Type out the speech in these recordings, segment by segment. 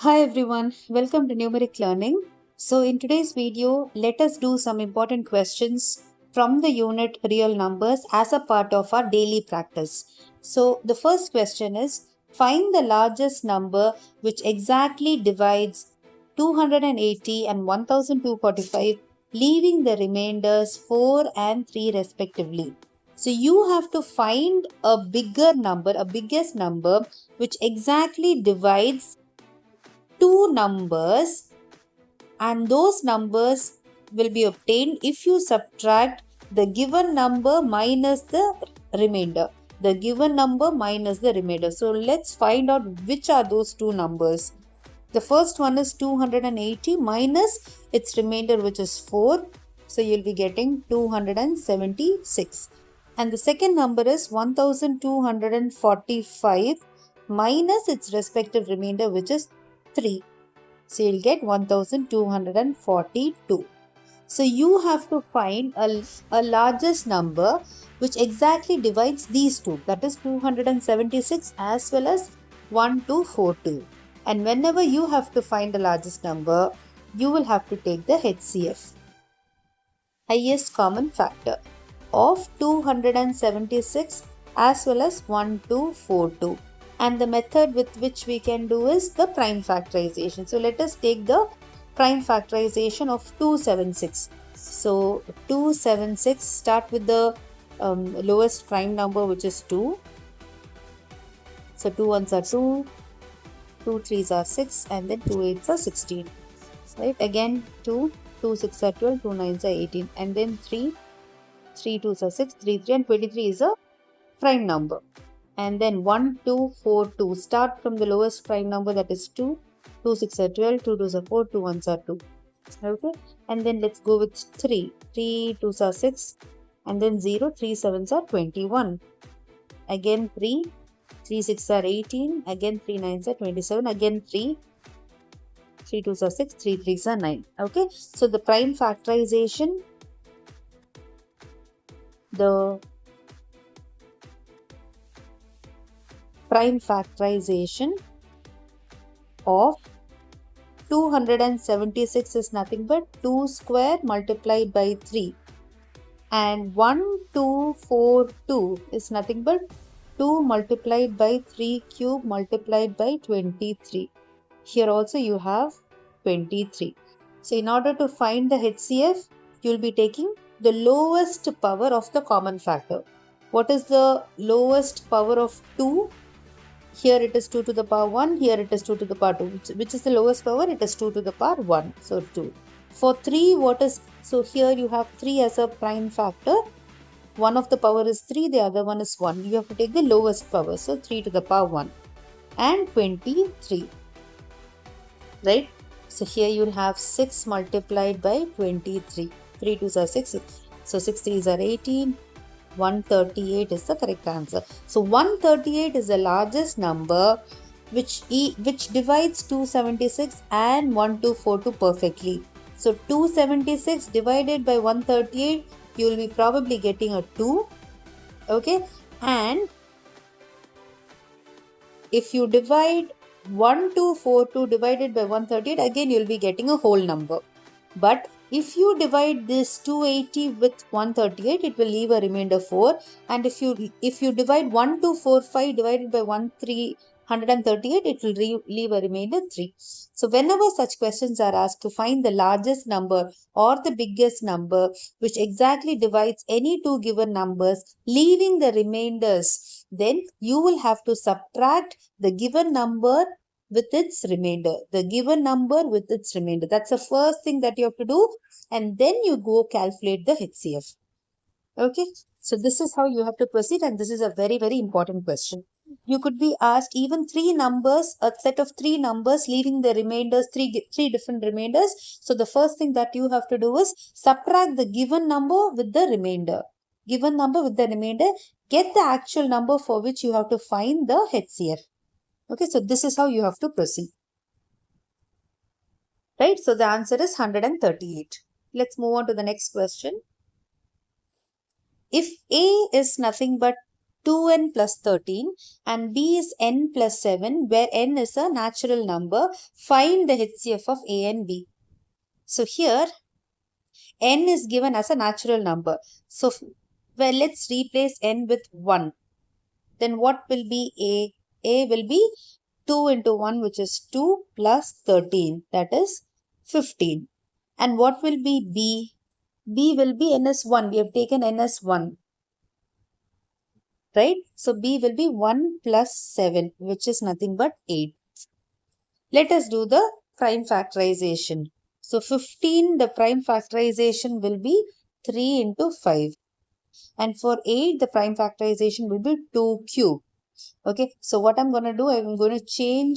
Hi everyone, welcome to Numeric Learning. So in today's video, let us do some important questions from the unit real numbers as a part of our daily practice. So the first question is, find the largest number which exactly divides 280 and 1245, leaving the remainders 4 and 3 respectively. So you have to find a biggest number which exactly divides two numbers, and those numbers will be obtained if you subtract the given number minus the remainder. The given number minus the remainder. So let's find out which are those two numbers. The first one is 280 minus its remainder, which is 4. So you'll be getting 276. And the second number is 1245 minus its respective remainder, which is 3. So you'll get 1242. So you have to find a largest number which exactly divides these two, that is 276 as well as 1242. And whenever you have to find the largest number, you will have to take the HCF, highest common factor, of 276 as well as 1242. And the method with which we can do is the prime factorization. So let us take the prime factorization of 276. So 276, start with the lowest prime number, which is 2. So 2 ones are 2, 2 threes are 6, and then 2 eights are 16. Right? Again 2, 2 6 are 12, 2 9s are 18, and then 3, 3 2s are 6, 3 3, and 23 is a prime number. And then 1 2 4 2, start from the lowest prime number, that is 2, 2 6 are 12, 2 2s are 4, 2 1s are 2. Okay, and then let's go with 3, 3 2s are 6, and then 0, 3 7s are 21. Again 3, 3 6 are 18, again 3 9s are 27, again 3, 3 2s are 6, 3 3s are 9. Okay, so the prime factorization, of 276 is nothing but 2 square multiplied by 3, and 1242 is nothing but 2 multiplied by 3 cube multiplied by 23. Here also you have 23. So in order to find the HCF, you will be taking the lowest power of the common factor. What is the lowest power of 2? Here it is 2 to the power 1, here it is 2 to the power 2. Which is the lowest power? It is 2 to the power 1. So 2. For 3, what is? So here you have 3 as a prime factor. One of the power is 3, the other one is 1. You have to take the lowest power. So 3 to the power 1 and 23. Right? So here you will have 6 multiplied by 23. 3 2s are 6. So 6 3s are 18. 138 is the correct answer. So 138 is the largest number which divides 276 and 1242 perfectly. So 276 divided by 138, you will be probably getting a 2. Okay, and if you divide 1242 divided by 138, again you will be getting a whole number. But if you divide this 280 with 138, it will leave a remainder 4. And if you divide 1245 divided by 1338, it will leave a remainder 3. So whenever such questions are asked to find the largest number or the biggest number which exactly divides any two given numbers, leaving the remainders, then you will have to subtract the given number with its remainder. The given number with its remainder. That's the first thing that you have to do, and then you go calculate the HCF. Okay, so this is how you have to proceed, and this is a very, very important question. You could be asked even 3 numbers, a set of 3 numbers, leaving the remainders, three different remainders. So the first thing that you have to do is subtract the given number with the remainder. Given number with the remainder, get the actual number for which you have to find the HCF. Okay, so this is how you have to proceed. Right, so the answer is 138. Let's move on to the next question. If A is nothing but 2n plus 13 and b is n plus 7 where n is a natural number. Find the HCF of a and b. So here n is given as a natural number. So well, let's replace n with 1. Then what will be a? A will be 2 into 1 which is 2 plus 13 that is 15. And what will be b? B will be n as 1. We have taken n as 1. Right? So b will be 1 plus 7 which is nothing but 8. Let us do the prime factorization. So 15 the prime factorization will be 3 into 5. And for 8 the prime factorization will be 2 cube. Okay, so what I'm going to do, I'm going to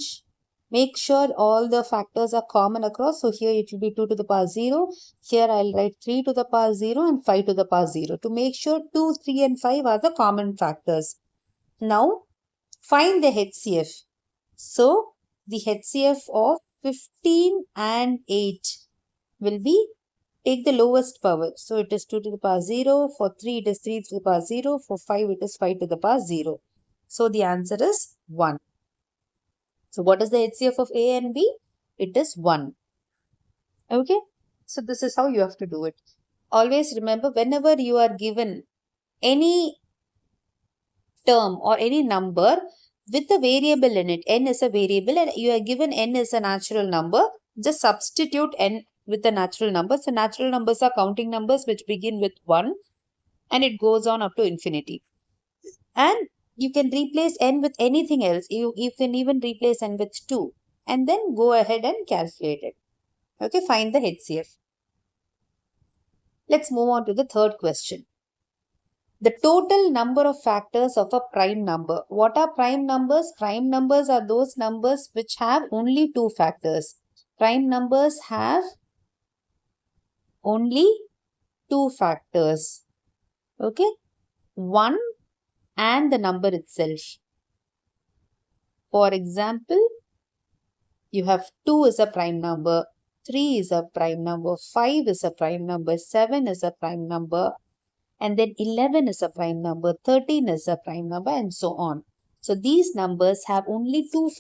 make sure all the factors are common across. So here it will be 2 to the power 0. Here I'll write 3 to the power 0 and 5 to the power 0 to make sure 2, 3 and 5 are the common factors. Now find the HCF. So the HCF of 15 and 8 will be, take the lowest power. So it is 2 to the power 0. For 3 it is 3 to the power 0. For 5 it is 5 to the power 0. So the answer is 1. So what is the HCF of a and b? It is 1. Okay. So this is how you have to do it. Always remember, whenever you are given any term or any number with a variable in it, n is a variable and you are given n is a natural number, just substitute n with the natural number. So natural numbers are counting numbers which begin with 1 and it goes on up to infinity. And you can replace n with anything else. You can even replace n with 2 and then go ahead and calculate it. Okay, find the HCF. Let's move on to the third question. The total number of factors of a prime number. What are prime numbers? Prime numbers are those numbers which have only 2 factors. Prime numbers have only 2 factors. Okay, 1 and the number itself. For example, you have 2 is a prime number, 3 is a prime number, 5 is a prime number, 7 is a prime number, and then 11 is a prime number, 13 is a prime number, and so on. So these numbers have only two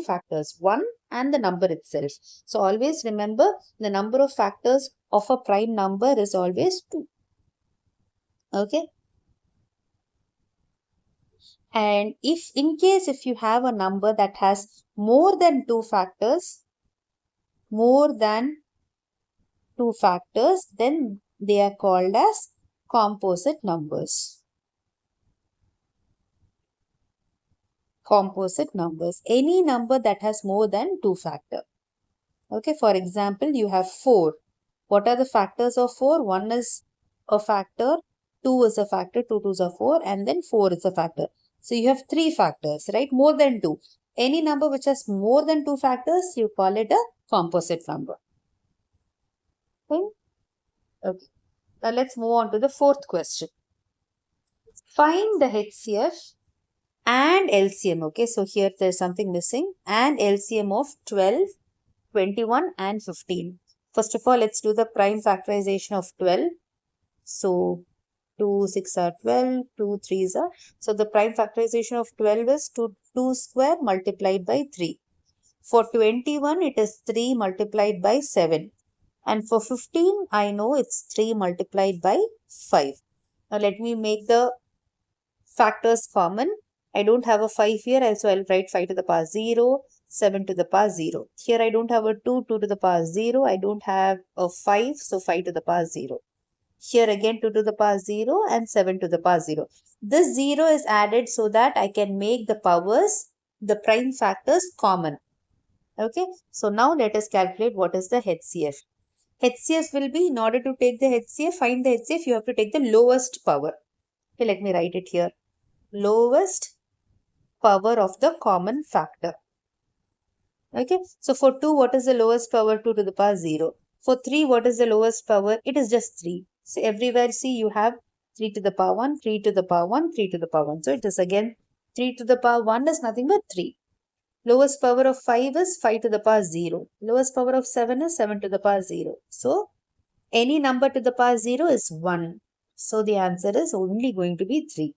factors, 1 and the number itself. So always remember, the number of factors of a prime number is always 2. Okay. And if in case if you have a number that has more than 2 factors, then they are called as composite numbers. Composite numbers. Any number that has more than 2 factors. Okay, for example, you have 4. What are the factors of 4? 1 is a factor, 2 is a factor, 2 2s are 4, and then 4 is a factor. So you have 3 factors, right? More than 2. Any number which has more than 2 factors, you call it a composite number. Okay. Okay. Now let's move on to the fourth question. Find the HCF and LCM. Okay, so here there's something missing. And LCM of 12, 21 and 15. First of all, let's do the prime factorization of 12. So 2 6 are 12, 2 3s are. So the prime factorization of 12 is 2 square multiplied by 3. For 21, it is 3 multiplied by 7. And for 15, I know it's 3 multiplied by 5. Now let me make the factors common. I don't have a 5 here, so I'll write 5 to the power 0, 7 to the power 0. Here I don't have a 2, 2 to the power 0. I don't have a 5, so 5 to the power 0. Here again 2 to the power 0 and 7 to the power 0. This 0 is added so that I can make the powers, the prime factors common. Okay, so now let us calculate what is the HCF. HCF will be, in order to take the HCF, find the HCF, you have to take the lowest power. Okay, let me write it here. Lowest power of the common factor. Okay, so for 2, what is the lowest power? 2 to the power 0. For 3, what is the lowest power? It is just 3. So everywhere, see, you have 3 to the power 1, 3 to the power 1, 3 to the power 1. So it is again 3 to the power 1 is nothing but 3. Lowest power of 5 is 5 to the power 0. Lowest power of 7 is 7 to the power 0. So any number to the power 0 is 1. So the answer is only going to be 3.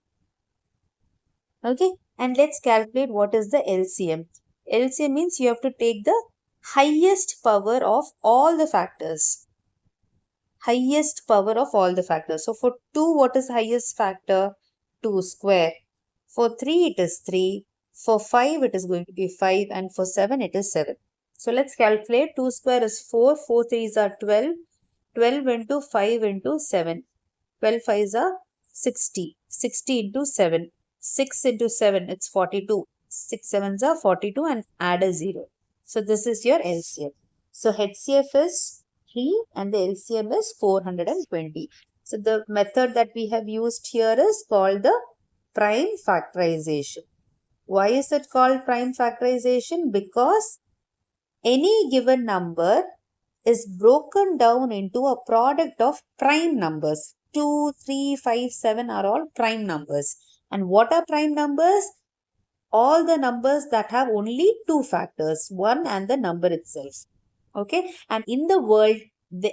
Okay, and let's calculate what is the LCM. LCM means you have to take the highest power of all the factors. Highest power of all the factors. So for 2, what is highest factor? 2 square. For 3, it is 3. For 5, it is going to be 5. And for 7, it is 7. So let's calculate. 2 square is 4. 4 3s are 12. 12 into 5 into 7. 12 5s are 60. 60 into 7. 6 into 7, it's 42. 6 7s are 42 and add a 0. So this is your LCM. So HCF is 3 and the LCM is 420. So the method that we have used here is called the prime factorization. Why is it called prime factorization? Because any given number is broken down into a product of prime numbers. 2, 3, 5, 7 are all prime numbers. And what are prime numbers? All the numbers that have only 2 factors, 1 and the number itself. Okay, and in the world,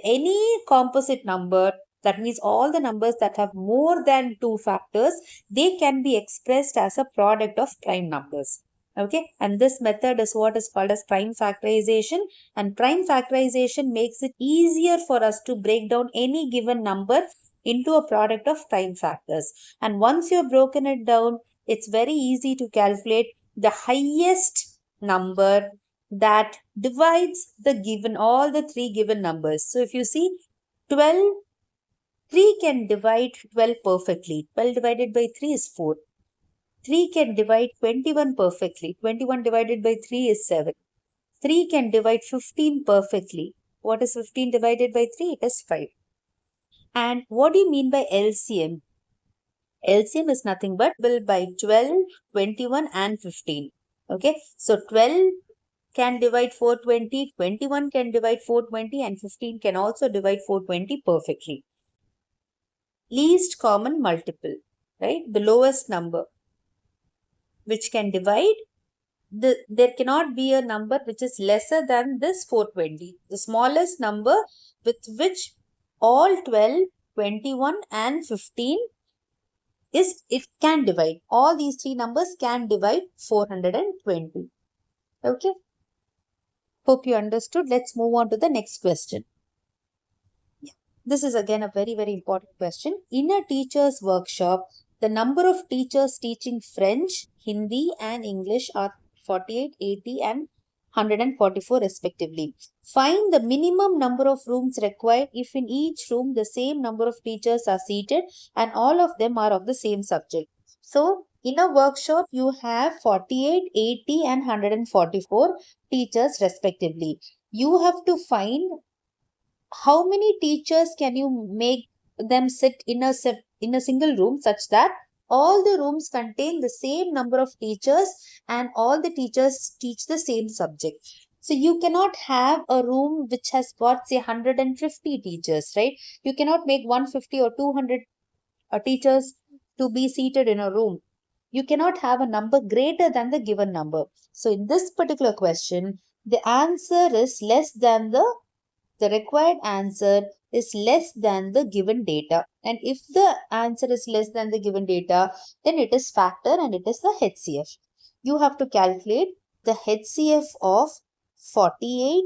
any composite number, that means all the numbers that have more than 2 factors, they can be expressed as a product of prime numbers. Okay, and this method is what is called as prime factorization, and prime factorization makes it easier for us to break down any given number into a product of prime factors. And once you have broken it down, it's very easy to calculate the highest number that divides the given, all the 3 given numbers. So if you see 12, 3 can divide 12 perfectly. 12 divided by 3 is 4. 3 can divide 21 perfectly. 21 divided by 3 is 7. 3 can divide 15 perfectly. What is 15 divided by 3? It is 5. And what do you mean by LCM? LCM is nothing but by 12, 21 and 15. Okay, so 12 can divide 420, 21 can divide 420 and 15 can also divide 420 perfectly. Least common multiple, right? The lowest number which can divide, there cannot be a number which is lesser than this 420. The smallest number with which all 12, 21 and 15 is, it can divide. All these 3 numbers can divide 420. Okay. Hope you understood. Let's move on to the next question. This is again a very, very important question. In a teacher's workshop, the number of teachers teaching French, Hindi and English are 48, 80 and 144 respectively. Find the minimum number of rooms required if in each room the same number of teachers are seated and all of them are of the same subject. So, in a workshop, you have 48, 80 and 144 teachers respectively. You have to find how many teachers can you make them sit in a single room such that all the rooms contain the same number of teachers and all the teachers teach the same subject. So you cannot have a room which has got say 150 teachers, right? You cannot make 150 or 200 teachers to be seated in a room. You cannot have a number greater than the given number. So in this particular question, the answer is less than the required answer is less than the given data. And if the answer is less than the given data, then it is factor and it is the HCF. You have to calculate the HCF of 48,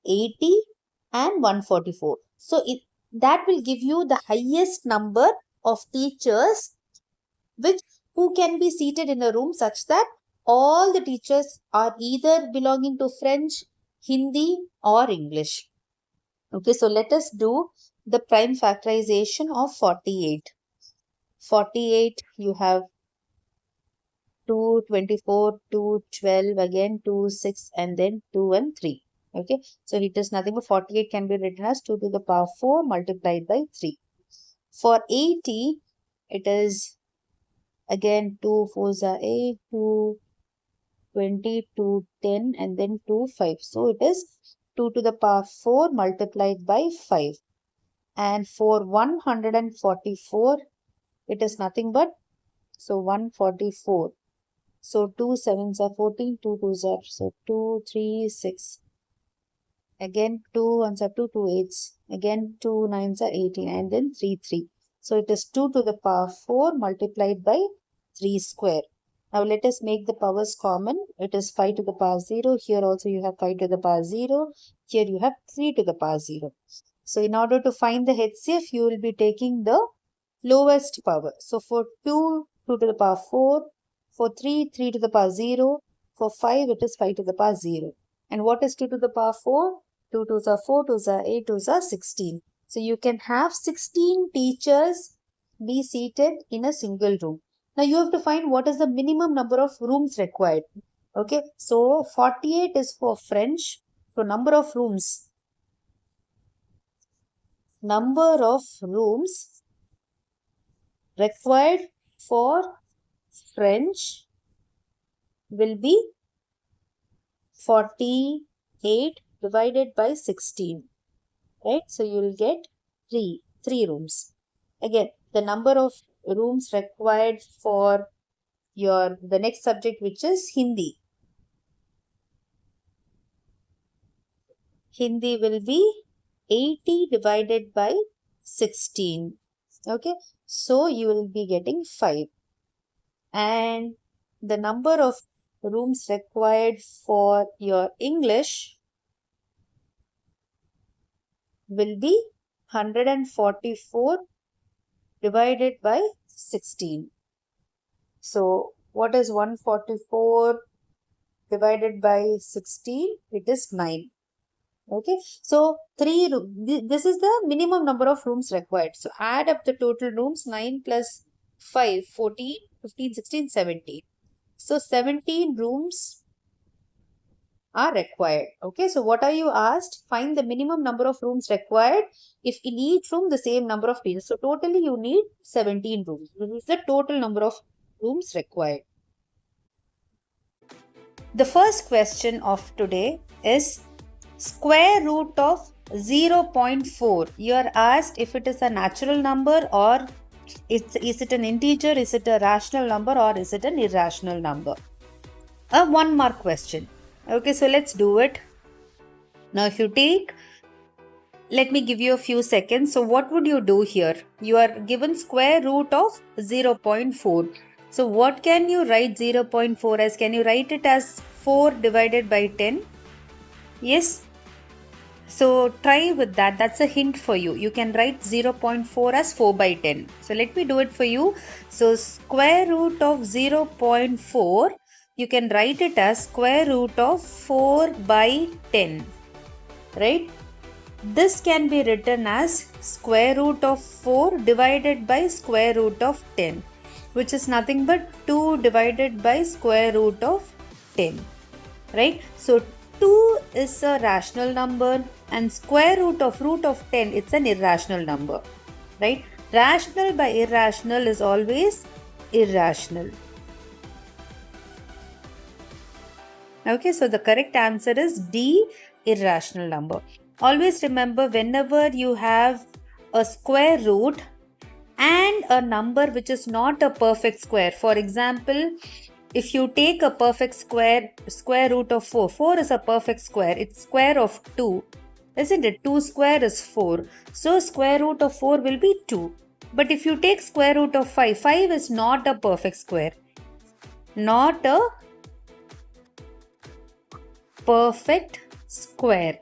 80 and 144. So that will give you the highest number of teachers who can be seated in a room such that all the teachers are either belonging to French, Hindi or English. Okay, so let us do the prime factorization of 48. 48, you have 2, 24, 2, 12, again 2, 6 and then 2 and 3. Okay, so it is nothing but 48 can be written as 2 to the power 4 multiplied by 3. For 80, it is again 2 4s are 8, 2, 20, 2, 10 and then 2, 5. So it is 2 to the power 4 multiplied by 5. And for 144, it is nothing but, so 144. So 2 7s are 14, 2 2s are, so 2, 3, 6. Again 2 1s are 2, 2 8s. Again 2 9s are 18 and then 3 3. So it is 2 to the power 4 multiplied by 3 square. Now let us make the powers common. It is 5 to the power 0. Here also you have 5 to the power 0. Here you have 3 to the power 0. So in order to find the HCF, you will be taking the lowest power. So for 2, 2 to the power 4. For 3, 3 to the power 0. For 5, it is 5 to the power 0. And what is 2 to the power 4? 2 2s are 4, 2s are 8, 2s are 16. So you can have 16 teachers be seated in a single room. Now you have to find what is the minimum number of rooms required. Okay, so 48 is for French. So number of rooms required for French will be 48 divided by 16. Right? So you will get 3 rooms. Again, the number of rooms required for the next subject, which is Hindi. Hindi will be 80 divided by 16. Okay, so you will be getting 5. And the number of rooms required for your English will be 144 divided by 16. So what is 144 divided by 16? It is 9. Okay, so this is the minimum number of rooms required. So add up the total rooms. 9 plus 5, 14, 15, 16, 17. So 17 rooms are required. Okay, so what are you asked? Find the minimum number of rooms required if in each room the same number of teachers. So totally you need 17 rooms. This is the total number of rooms required. The first question of today is square root of 0.4. You are asked if it is a natural number, or is it an integer, is it a rational number, or is it an irrational number? A 1 mark question. Okay, so let's do it. Now if you take, let me give you a few seconds. So what would you do here? You are given square root of 0.4. So what can you write 0.4 as? Can you write it as 4 divided by 10? Yes. So try with that. That's a hint for you. You can write 0.4 as 4 by 10. So let me do it for you. So square root of 0.4, you can write it as square root of 4 by 10. Right? This can be written as square root of 4 divided by square root of 10, which is nothing but 2 divided by square root of 10. Right? So 2 is a rational number and square root of 10, it's an irrational number. Right? Rational by irrational is always irrational. Okay, so the correct answer is D, irrational number. Always remember, whenever you have a square root and a number which is not a perfect square. For example, if you take a perfect square root of 4. 4 is a perfect square. It's square of 2. Isn't it? 2 square is 4. So square root of 4 will be 2. But if you take square root of 5, 5 is not a perfect square. Not a perfect square.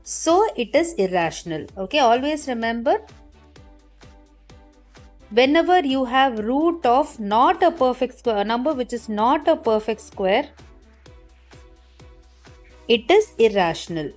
So it is irrational. Okay, always remember, whenever you have root of not a perfect square, a number which is not a perfect square, it is irrational.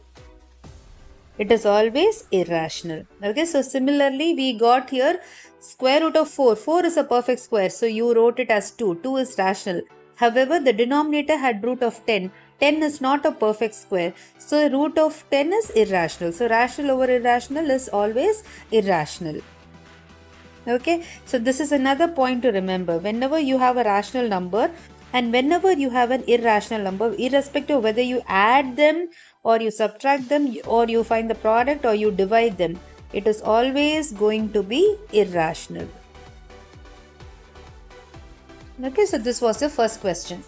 It is always irrational. Okay, so similarly we got here square root of 4. 4 is a perfect square, so you wrote it as 2. 2 is rational. However, the denominator had root of 10. 10 is not a perfect square. So root of 10 is irrational. So rational over irrational is always irrational. Okay, so this is another point to remember. Whenever you have a rational number and whenever you have an irrational number, irrespective of whether you add them or you subtract them or you find the product or you divide them, it is always going to be irrational. Okay, so this was the first question.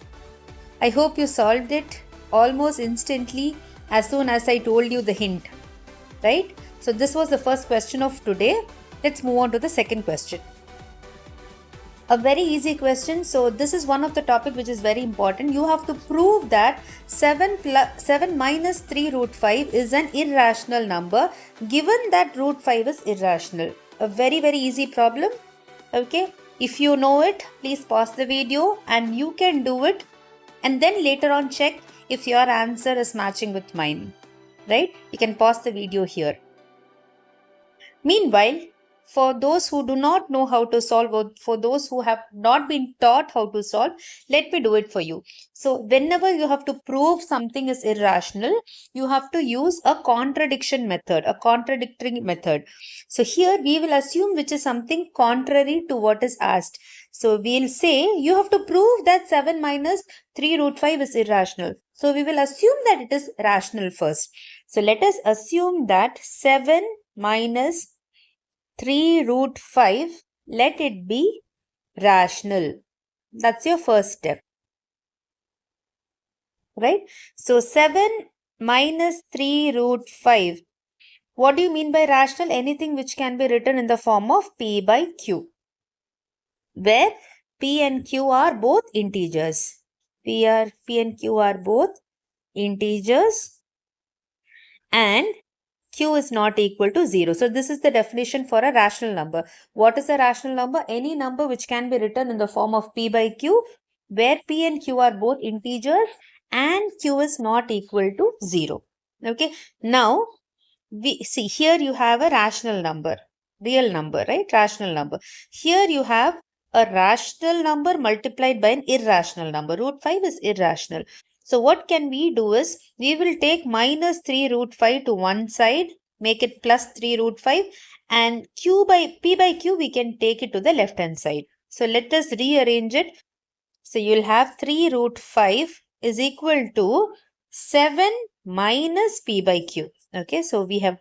I hope you solved it almost instantly as soon as I told you the hint. Right? So this was the first question of today. Let's move on to the second question. A very easy question. So this is one of the topic which is very important. You have to prove that 7 minus 3 root 5 is an irrational number given that root 5 is irrational. A very easy problem. Okay. If you know it, please pause the video and you can do it, and then later on check if your answer is matching with mine. Right? You can pause the video here. Meanwhile, for those who do not know how to solve, or for those who have not been taught how to solve, let me do it for you. So whenever you have to prove something is irrational, you have to use a contradiction method, a contradictory method. So here we will assume which is something contrary to what is asked. So we'll say you have to prove that 7 minus 3 root 5 is irrational. So we will assume that it is rational first. So let us assume that 7 minus 3 root 5, let it be rational. That's your first step. Right? So 7 minus 3 root 5. What do you mean by rational? Anything which can be written in the form of P by Q, where P and Q are both integers. P and Q are both integers and Q is not equal to 0. So this is the definition for a rational number. What is a rational number? Any number which can be written in the form of P by Q, where P and Q are both integers and Q is not equal to 0. Okay. Now, we see here you have a rational number, real number, right? Rational number. Here you have a rational number multiplied by an irrational number. Root 5 is irrational. So what can we do is, we will take minus 3 root 5 to one side, make it plus 3 root 5, and P by Q we can take it to the left hand side. So let us rearrange it. So you will have 3 root 5 is equal to 7 minus P by Q. Okay, so we have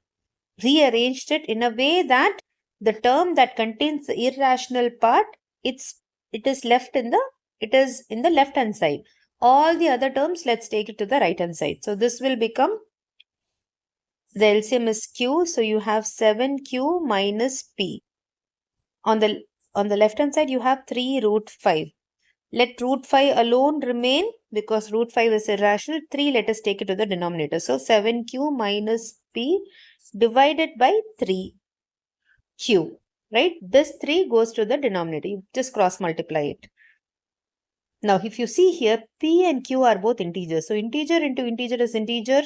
rearranged it in a way that the term that contains the irrational part, it is in the left hand side. All the other terms, let's take it to the right hand side. So this will become, the LCM is Q. So you have 7Q minus P. On the left hand side, you have 3 root 5. Let root 5 alone remain because root 5 is irrational. 3, let us take it to the denominator. So 7Q minus P divided by 3Q. Right? This 3 goes to the denominator. You just cross multiply it. Now, if you see here, P and Q are both integers. So, integer into integer is integer.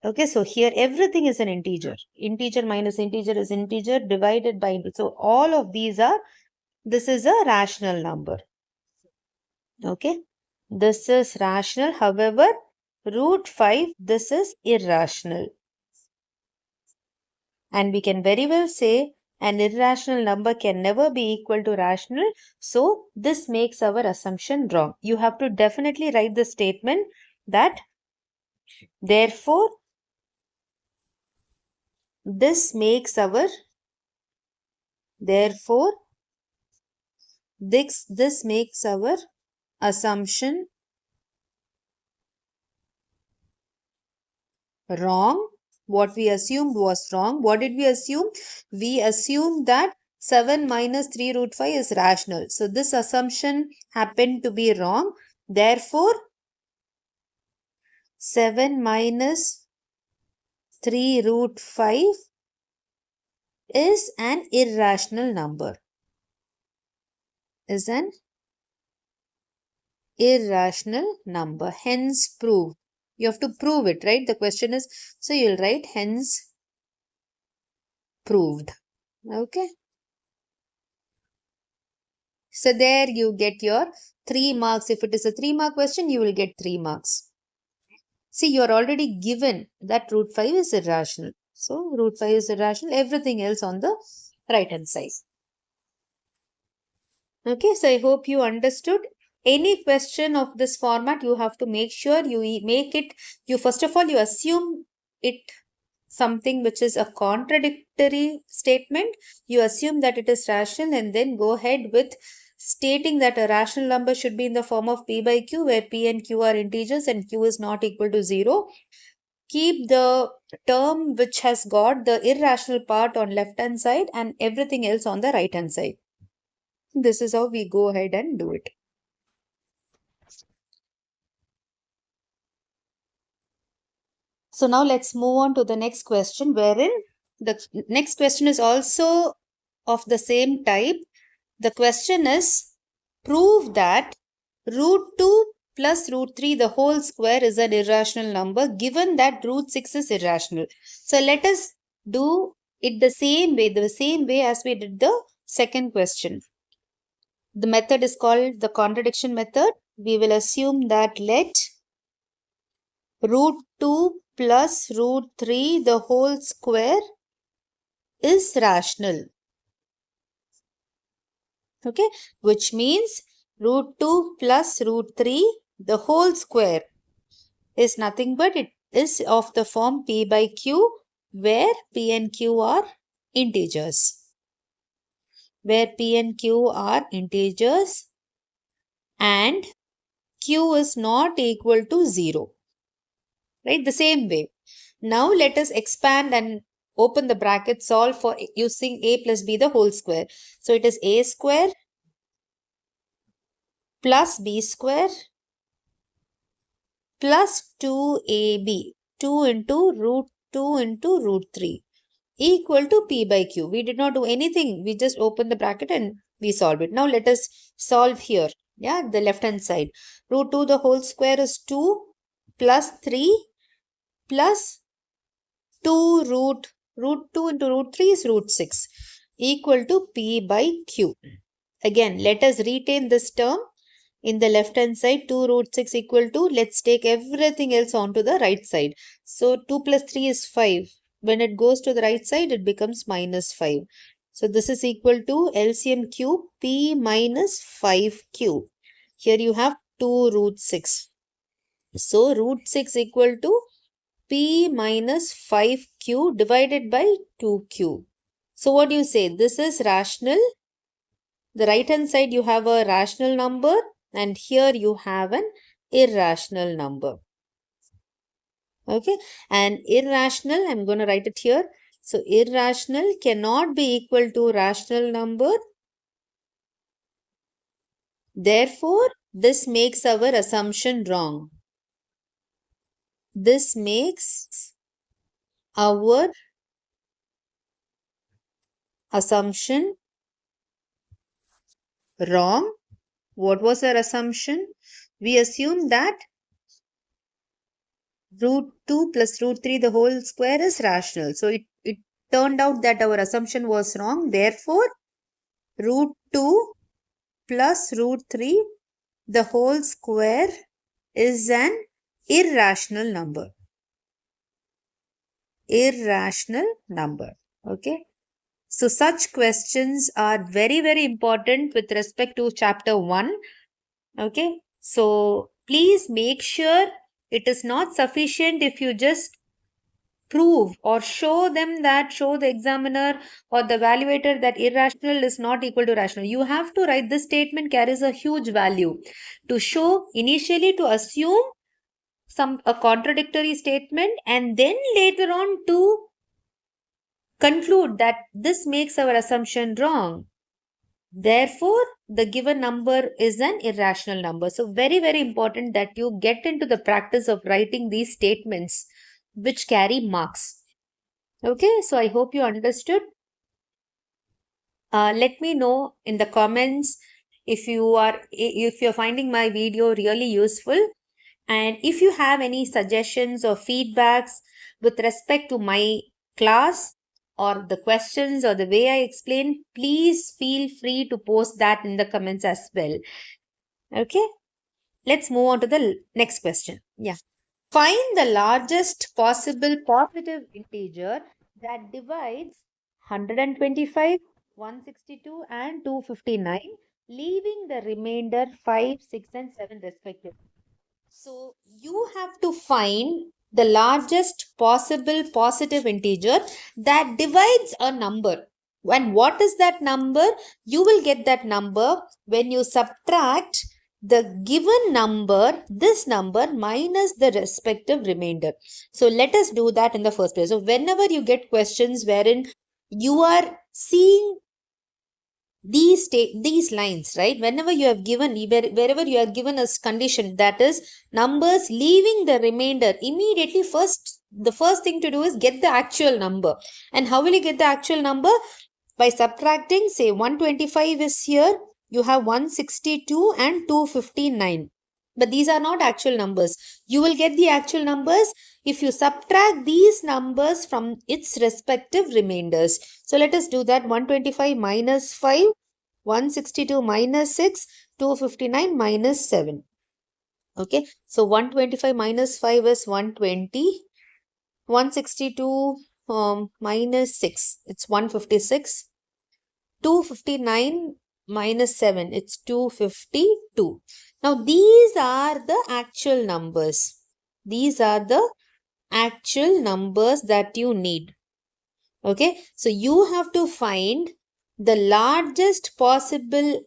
Okay, so here everything is an integer. Integer minus integer is integer divided by integer. So, all of these are, this is a rational number. Okay, this is rational. However, root 5, this is irrational. And we can very well say an irrational number can never be equal to rational. So, this makes our assumption wrong. You have to definitely write the statement that, therefore, this makes our assumption wrong. What we assumed was wrong. What did we assume? We assumed that 7 minus 3 root 5 is rational. So this assumption happened to be wrong. Therefore, 7 minus 3 root 5 is an irrational number. Is an irrational number. Hence proved. You have to prove it, right? The question is, so you'll write hence proved. Okay. So there you get your 3 marks. If it is a 3-mark question, you will get 3 marks. See, you are already given that root 5 is irrational. So root 5 is irrational. Everything else on the right hand side. Okay, so I hope you understood. Any question of this format, you have to make sure you make it, first of all, you assume it something which is a contradictory statement. You assume that it is rational and then go ahead with stating that a rational number should be in the form of P by Q, where P and Q are integers and Q is not equal to 0. Keep the term which has got the irrational part on left hand side and everything else on the right hand side. This is how we go ahead and do it. So now let's move on to the next question, wherein the next question is also of the same type. The question is, prove that root 2 plus root 3 the whole square is an irrational number given that root 6 is irrational. So let us do it the same way as we did the second question. The method is called the contradiction method. We will assume that let root 2 plus root 3 the whole square is rational. Okay, which means root 2 plus root 3 the whole square is nothing but it is of the form p by q, where p and q are integers. Where p and q are integers and q is not equal to 0. Right, the same way. Now let us expand and open the bracket, solve for using a plus b the whole square. So it is a square plus b square plus 2ab, 2 into root 2 into root 3 equal to p by q. We did not do anything. We just opened the bracket and we solved it. Now let us solve here. Yeah, the left hand side. Root 2 the whole square is 2 plus 3 plus 2 root 2 into root 3 is root 6 equal to p by q. Again, let us retain this term in the left hand side. 2 root 6 equal to, let's take everything else onto the right side. So 2 plus 3 is 5. When it goes to the right side, it becomes minus 5. So this is equal to LCM cube p minus 5q. Here you have 2 root 6. So root 6 equal to p minus 5q divided by 2q. So what do you say? This is rational. The right hand side you have a rational number and here you have an irrational number. Okay, and irrational, I'm going to write it here. So irrational cannot be equal to rational number. Therefore, this makes our assumption wrong. This makes our assumption wrong. What was our assumption? We assumed that root 2 plus root 3 the whole square is rational. So it turned out that our assumption was wrong. Therefore, root 2 plus root 3 the whole square is an irrational number. Irrational number. Okay. So such questions are very, very important with respect to chapter 1. Okay. So please make sure it is not sufficient if you just prove or show the examiner or the evaluator that irrational is not equal to rational. You have to write this statement carries a huge value to show initially, to assume a contradictory statement, and then later on to conclude that this makes our assumption wrong. Therefore, the given number is an irrational number. So very, very important that you get into the practice of writing these statements which carry marks. Okay, so I hope you understood. Let me know in the comments if you're finding my video really useful, and if you have any suggestions or feedbacks with respect to my class or the questions or the way I explain, please feel free to post that in the comments as well. Okay, let's move on to the next question. Yeah. Find the largest possible positive integer that divides 125, 162 and 259, leaving the remainder 5, 6 and 7 respectively. So you have to find the largest possible positive integer that divides a number. And what is that number? You will get that number when you subtract the given number, this number, minus the respective remainder. So let us do that in the first place. So whenever you get questions wherein you are seeing these lines, right? Wherever you are given a condition, that is numbers leaving the remainder, immediately the first thing to do is get the actual number. And how will you get the actual number? By subtracting, say 125 is here, you have 162 and 259. But these are not actual numbers. You will get the actual numbers if you subtract these numbers from its respective remainders. So let us do that. 125 minus 5, 162 minus 6, 259 minus 7. Okay, so 125 minus 5 is 120. 162 minus 6, it's 156. 259 minus 7, it's 252. Now, these are the actual numbers. These are the actual numbers that you need. Okay, so you have to find the largest possible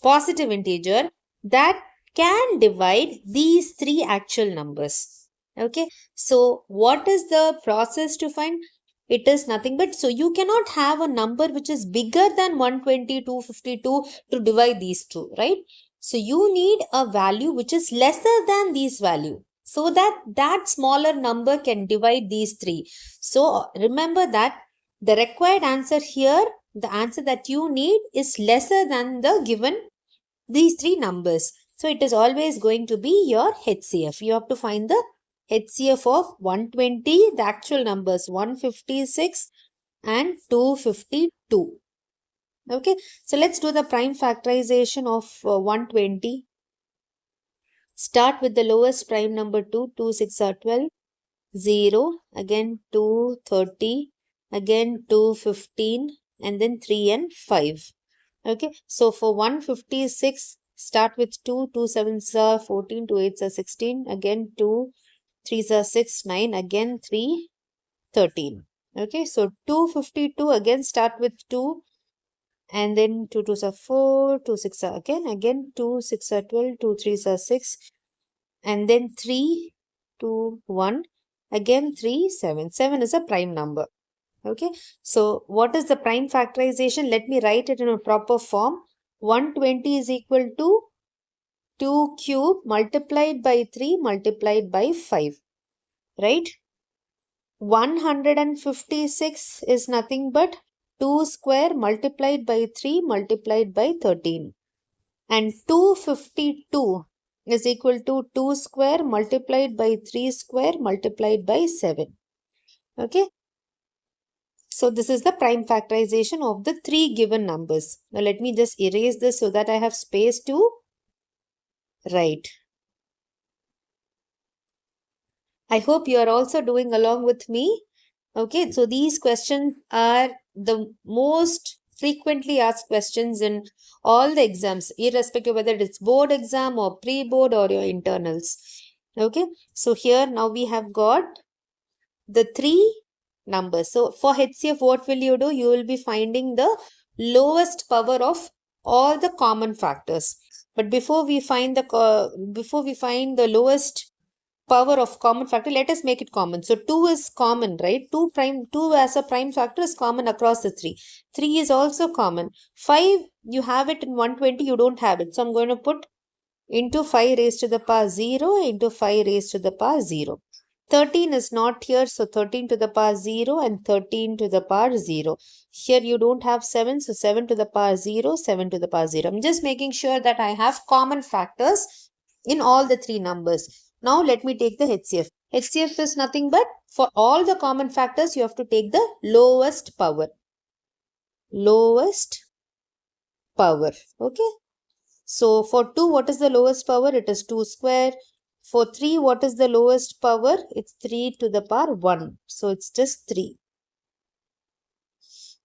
positive integer that can divide these three actual numbers. Okay, so what is the process to find? It is nothing but, so you cannot have a number which is bigger than 120, 252 to divide these two, right? So you need a value which is lesser than these value, so that that smaller number can divide these three. So remember that the required answer here, the answer that you need is lesser than the given these three numbers. So it is always going to be your HCF. You have to find the HCF of 120, the actual numbers 156 and 252. Okay, so let's do the prime factorization of 120. Start with the lowest prime number 2, 2 6 are 12, 0, again 2, 30, again 2, 15, and then 3 and 5. Okay, so for 156, start with 2, 2 7s are 14, 2 8s are 16, again 2, 3s are 6, 9, again 3, 13. Okay, so 252, again start with 2, and then 2 2s are 4, 2 6 are again 2 6 are 12, 2 3s are 6, and then 3, 2, 1, again 3, 7. 7 is a prime number. Okay, so what is the prime factorization? Let me write it in a proper form. 120 is equal to 2 cube multiplied by 3 multiplied by 5, right? 156 is nothing but 2 square multiplied by 3 multiplied by 13. And 252 is equal to 2 square multiplied by 3 square multiplied by 7. Okay. So this is the prime factorization of the three given numbers. Now let me just erase this so that I have space to write. I hope you are also doing along with me. Okay, so these questions are the most frequently asked questions in all the exams, irrespective whether it's board exam or pre-board or your internals. Okay, so here now we have got the three numbers. So for HCF, what will you do? You will be finding the lowest power of all the common factors. But before we find the lowest power of common factor, let us make it common. So 2 is common, right? 2 as a prime factor is common across the 3. 3 is also common. 5, you have it in 120, you don't have it. So I'm going to put into 5 raised to the power 0 into 5 raised to the power 0. 13 is not here, so 13 to the power 0 and 13 to the power 0. Here you don't have 7, so 7 to the power 0, 7 to the power 0. I'm just making sure that I have common factors in all the three numbers. Now let me take the HCF. HCF is nothing but for all the common factors, you have to take the lowest power. Lowest power. Okay. So for 2, what is the lowest power? It is 2 square. For 3, what is the lowest power? It's 3 to the power 1. So it's just 3.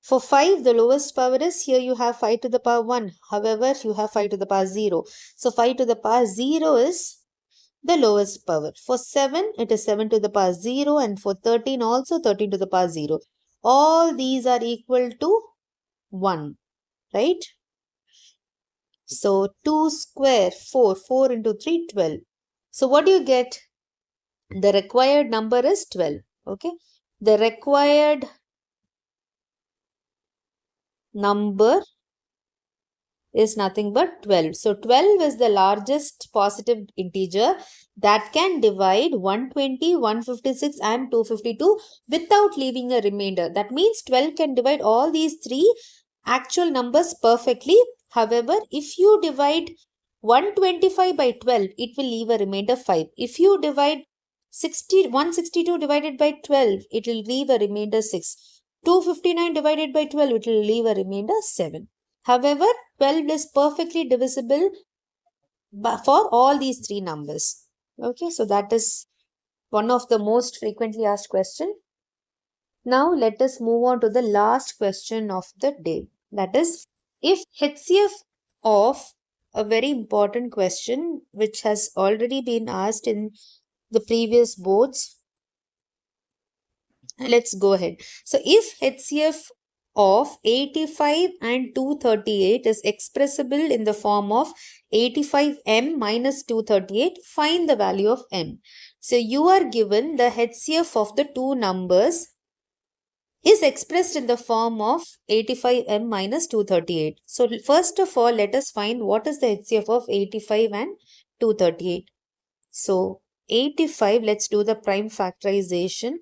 For 5, the lowest power is, here you have 5 to the power 1. However, you have 5 to the power 0. So 5 to the power 0 is the lowest power. For 7, it is 7 to the power 0. And for 13, also 13 to the power 0. All these are equal to 1. Right? So 2 square, 4. 4 into 3, 12. So what do you get? The required number is 12. Okay. The required number is nothing but 12. So 12 is the largest positive integer that can divide 120, 156 and 252 without leaving a remainder. That means 12 can divide all these three actual numbers perfectly. However, if you divide 125 by 12, it will leave a remainder 5. If you divide 162 divided by 12, it will leave a remainder 6. 259 divided by 12, it will leave a remainder 7. However, 12 is perfectly divisible for all these three numbers. Okay, so that is one of the most frequently asked questions. Now let us move on to the last question of the day. That is, if HCF of a very important question which has already been asked in the previous boards. Let's go ahead. So if HCF of 85 and 238 is expressible in the form of 85m minus 238, find the value of m. So you are given the HCF of the two numbers is expressed in the form of 85m minus 238. So first of all, let us find what is the HCF of 85 and 238. So 85, let's do the prime factorization.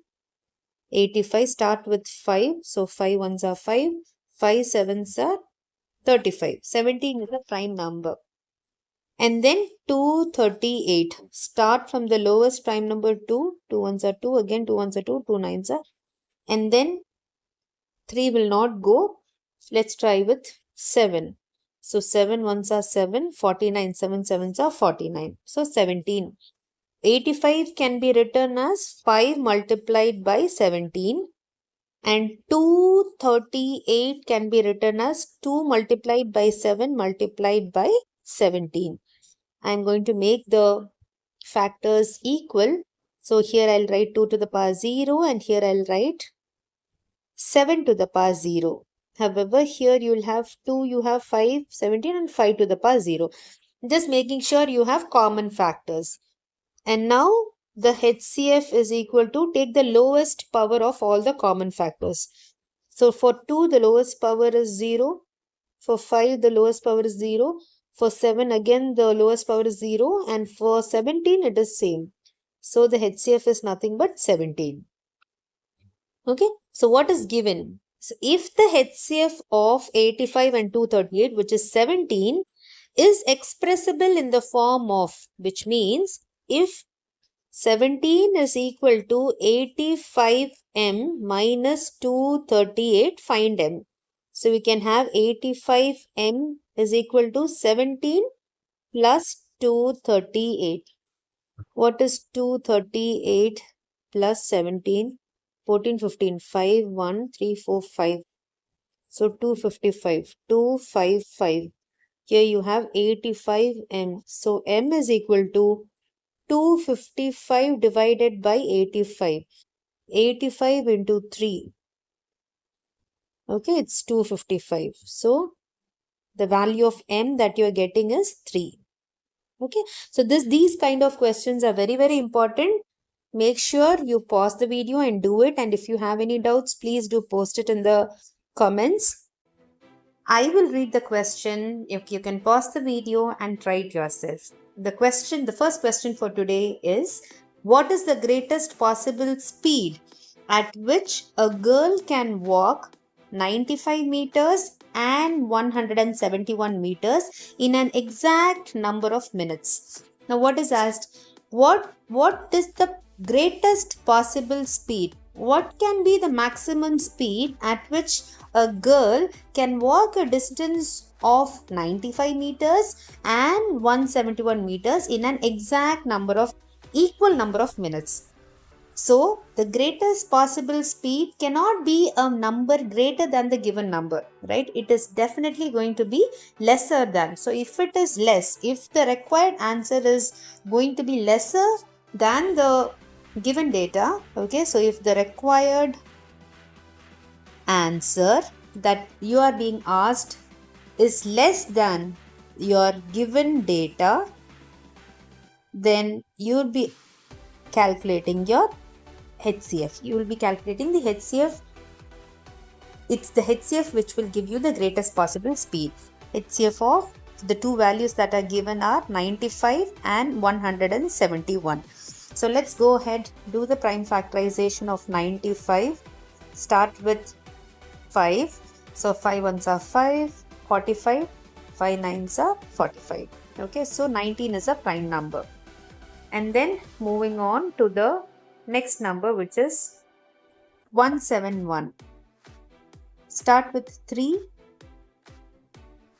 85 start with 5. So 5 ones are 5. 5 sevens are 35. 17 is a prime number. And then 238. Start from the lowest prime number 2. 2 ones are 2. Again 2 ones are 2. 2 nines are. And then 3 will not go. Let's try with 7. So 7 ones are 7. 49. 7 sevens are 49. So 17. 85 can be written as 5 multiplied by 17 and 238 can be written as 2 multiplied by 7 multiplied by 17. I am going to make the factors equal. So here I'll write 2 to the power 0 and here I'll write 7 to the power 0. However, here you will have 2, you have 5, 17 and 5 to the power 0. Just making sure you have common factors. And now the HCF is equal to, take the lowest power of all the common factors. So for 2, the lowest power is 0. For 5, the lowest power is 0. For 7, again, the lowest power is 0. And for 17, it is same. So the HCF is nothing but 17. Okay. So what is given? So if the HCF of 85 and 238, which is 17, is expressible in the form of, which means if 17 is equal to 85m minus 238, find m. So we can have 85m is equal to 17 plus 238. What is 238 plus 17? 14, 15, 5, 1, 3, 4, 5. So 255, 255. Here you have 85m. So m is equal to 255 divided by 85. 85 into 3. Okay, it's 255. So the value of m that you are getting is 3. Okay, so these kind of questions are very, very important. Make sure you pause the video and do it. And if you have any doubts, please do post it in the comments. I will read the question. If you can pause the video and try it yourself. The first question for today is, what is the greatest possible speed at which a girl can walk 95 meters and 171 meters in an exact number of minutes? Now what is asked? What is the greatest possible speed? What can be the maximum speed at which a girl can walk a distance of 95 meters and 171 meters in an equal number of minutes? So the greatest possible speed cannot be a number greater than the given number, right? It is definitely going to be lesser than. So if it is less, if the required answer is going to be lesser than the given data, okay, so if the required answer that you are being asked is less than your given data, then you will be calculating your HCF. You will be calculating the HCF. It's the HCF which will give you the greatest possible speed. HCF of the two values that are given are 95 and 171. So let's go ahead, do the prime factorization of 95. Start with 5. So 5 ones are 5, 45, 5 nines are 45. Okay, so 19 is a prime number. And then moving on to the next number, which is 171. Start with 3.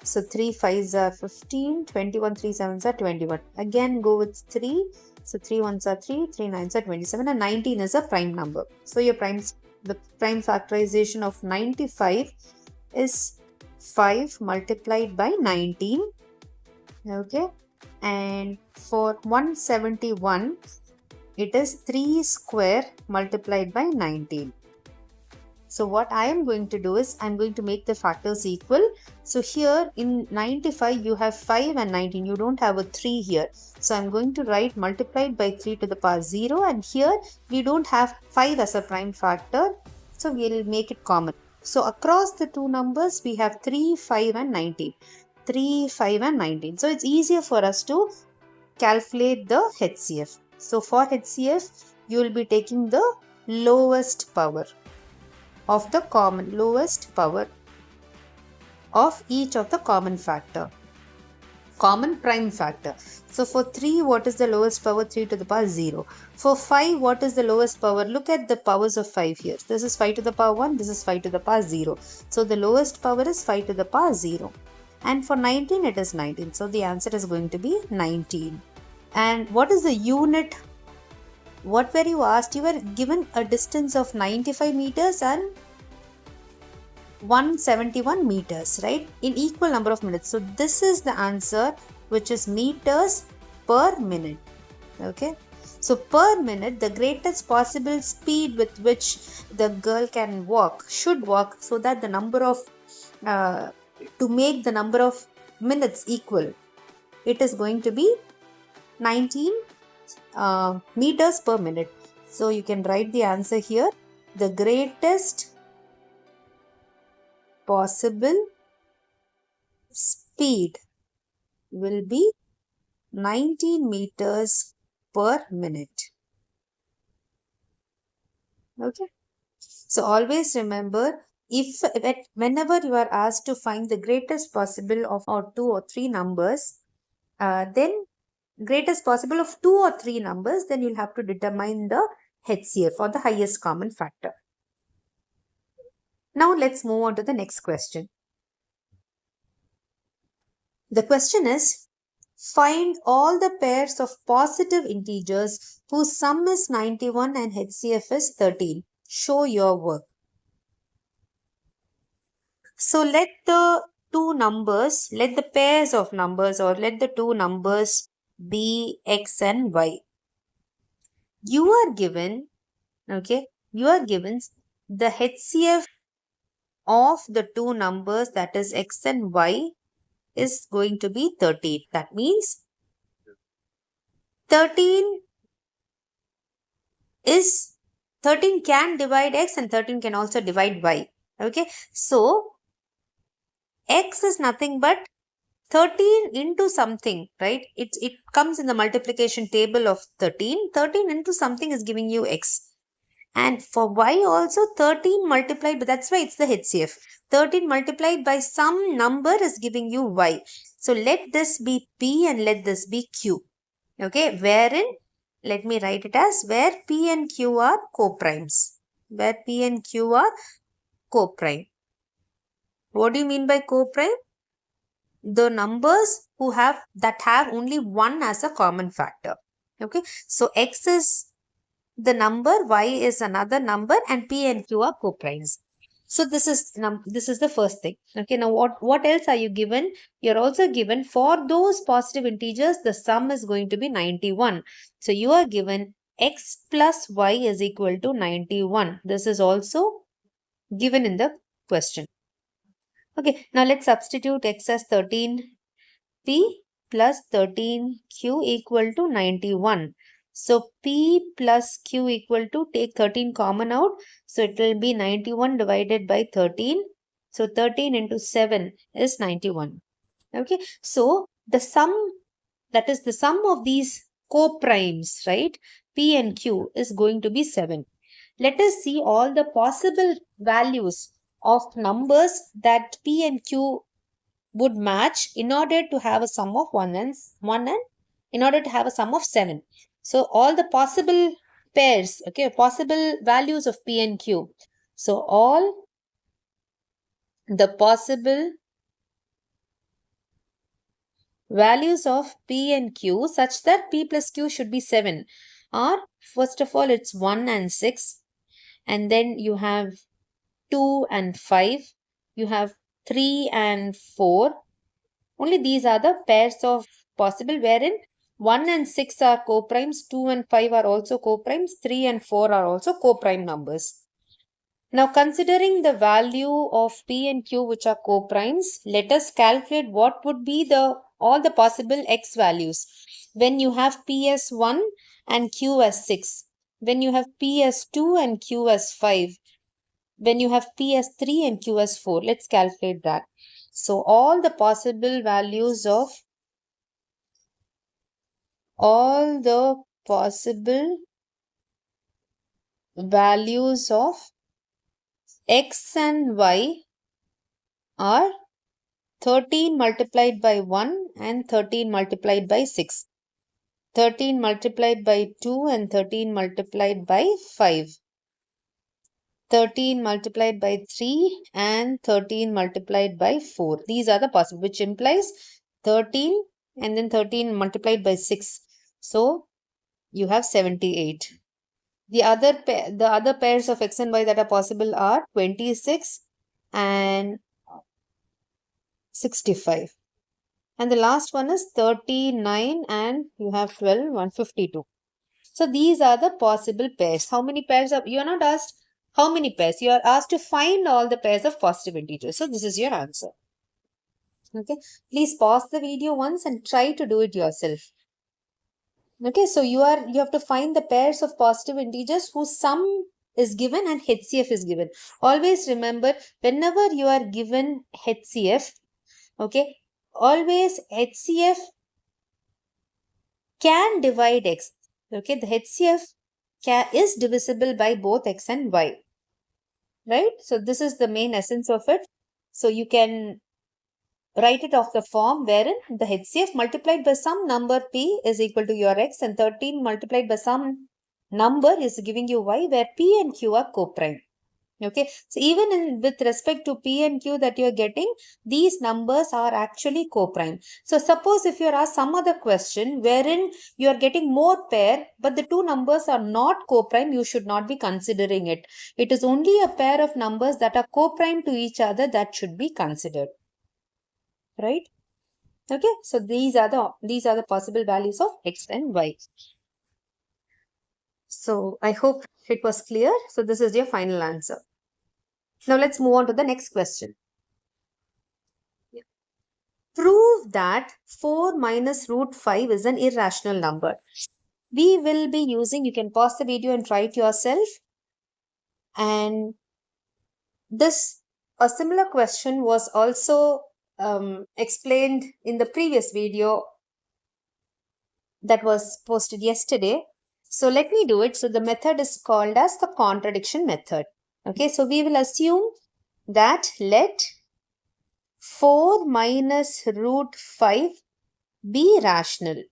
So 3 5s are 15, 21 3 7s are 21. Again go with 3. So 3 1s are 3, 3 9s are 27, and 19 is a prime number. So the prime factorization of 95 is 5 multiplied by 19. Okay. And for 171, it is 3 square multiplied by 19. So what I am going to do is I am going to make the factors equal. So here in 95 you have 5 and 19. You don't have a 3 here. So I am going to write multiplied by 3 to the power 0, and here we don't have 5 as a prime factor. So we will make it common. So across the two numbers we have 3, 5 and 19. 3, 5 and 19. So it's easier for us to calculate the HCF. So for HCF you will be taking the lowest power of the lowest power of each of the common prime factor. So for 3, what is the lowest power? 3 to the power 0. For 5, what is the lowest power? Look at the powers of 5 here. This is 5 to the power 1, this is 5 to the power 0. So the lowest power is 5 to the power 0. And for 19, it is 19. So the answer is going to be 19. And what is the unit? What were you asked? You were given a distance of 95 meters and 171 meters, right? In equal number of minutes. So this is the answer, which is meters per minute. Okay. So per minute, the greatest possible speed with which the girl can walk, should walk, so that the number of, to make the number of minutes equal, it is going to be 19 meters per minute. So you can write the answer here. The greatest possible speed will be 19 meters per minute. Okay. So always remember, whenever you are asked to find the greatest possible of 2 or 3 numbers, then greatest possible of 2 or 3 numbers, then you'll have to determine the HCF, or the highest common factor. Now let's move on to the next question. The question is, find all the pairs of positive integers whose sum is 91 and HCF is 13. Show your work. So let the pairs of numbers, or let the two numbers be x and y. You are given the HCF of the two numbers, that is x and y, is going to be 13. That means 13 can divide x and 13 can also divide y. Okay. So x is nothing but 13 into something, right? It comes in the multiplication table of 13. 13 into something is giving you x. And for y also 13 multiplied, but that's why it's the HCF. 13 multiplied by some number is giving you y. So let this be p and let this be q. Okay, wherein, let me write it as where p and q are co-primes. Where p and q are co-prime. What do you mean by co-prime? The numbers that have only 1 as a common factor. Okay, so x is the number, y is another number, and p and q are co-primes. So this is the first thing. Okay, now what else are you given? You're also given, for those positive integers, the sum is going to be 91. So you are given x plus y is equal to 91. This is also given in the question. Okay, now let's substitute x as 13p plus 13q equal to 91. So p plus q equal to, take 13 common out. So it will be 91 divided by 13. So 13 into 7 is 91. Okay, so the sum, that is the sum of these co-primes, right, P and Q is going to be 7. Let us see all the possible values of numbers that P and Q would match in order to have a sum of 1 and in order to have a sum of 7. So all the possible pairs, okay, possible values of P and Q. So all the possible values of P and Q such that P plus Q should be 7 are, first of all, it's 1 and 6, and then you have 2 and 5, you have 3 and 4. Only these are the pairs of possible wherein 1 and 6 are co-primes, 2 and 5 are also co-primes, 3 and 4 are also co-prime numbers. Now, considering the value of P and Q which are co-primes, let us calculate what would be all the possible x values when you have P as 1 and Q as 6, when you have P as 2 and Q as 5, when you have P as 3 and Q as 4. Let's calculate that. So, all the possible values of x and y are 13 multiplied by 1 and 13 multiplied by 6. 13 multiplied by 2 and 13 multiplied by 5. 13 multiplied by 3 and 13 multiplied by 4. These are the possible, which implies 13 and then 13 multiplied by 6. So, you have 78. The other pairs of x and y that are possible are 26 and 65. And the last one is 39 and you have 12, 152. So these are the possible pairs. How many pairs are, you are not asked how many pairs. You are asked to find all the pairs of positive integers. So this is your answer. Okay. Please pause the video once and try to do it yourself. Okay, so you have to find the pairs of positive integers whose sum is given and HCF is given. Always remember, whenever you are given HCF, okay, always HCF can divide x. Okay, the HCF is divisible by both x and y. Right? So this is the main essence of it. So you can write it off the form wherein the HCF multiplied by some number P is equal to your x and 13 multiplied by some number is giving you y, where P and Q are co-prime. Okay, so even with respect to P and Q that you are getting, these numbers are actually co-prime. So suppose if you are asked some other question wherein you are getting more pair but the two numbers are not co-prime, you should not be considering it. It is only a pair of numbers that are co-prime to each other that should be considered. Right? Okay, so these are the possible values of x and y. So I hope it was clear. So this is your final answer. Now let's move on to the next question. Prove that 4 minus root 5 is an irrational number. We will be using, you can pause the video and try it yourself. And a similar question was also explained in the previous video that was posted yesterday. So let me do it. So the method is called as the contradiction method. Okay, so we will assume that let 4 minus root 5 be rational.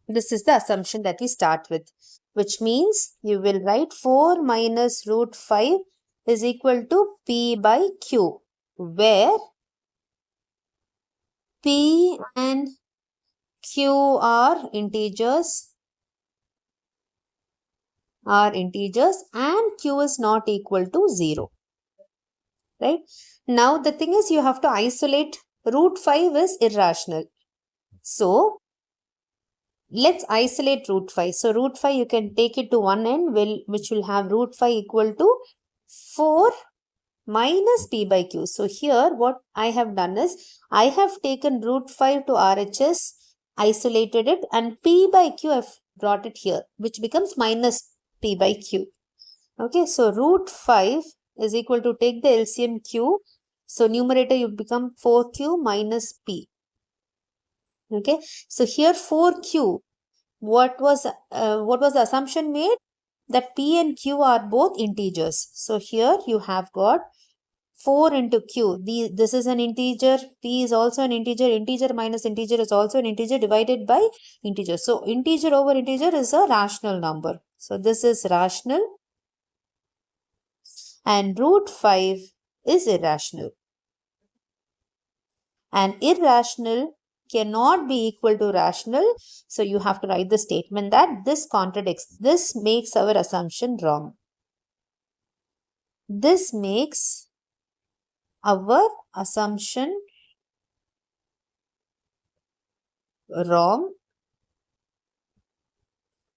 This is the assumption that we start with, which means you will write 4 minus root 5 is equal to P by Q, where P and Q are integers and Q is not equal to 0. Right? Now the thing is you have to isolate root 5 is irrational. So let's isolate root 5. So root 5 you can take it to one end which will have root 5 equal to 4 minus P by Q. So here what I have done is I have taken root 5 to RHS, isolated it, and P by Q I have brought it here, which becomes minus P by Q. Okay, so root 5 is equal to, take the LCM Q. So numerator you become 4q minus p. Okay. So here 4q, what was the assumption made? That p and q are both integers. So here you have got 4 into q. This is an integer. P is also an integer. Integer minus integer is also an integer divided by integer. So integer over integer is a rational number. So this is rational. And root 5 is irrational. And irrational cannot be equal to rational. So you have to write the statement that this contradicts. This makes our assumption wrong. This makes our assumption wrong.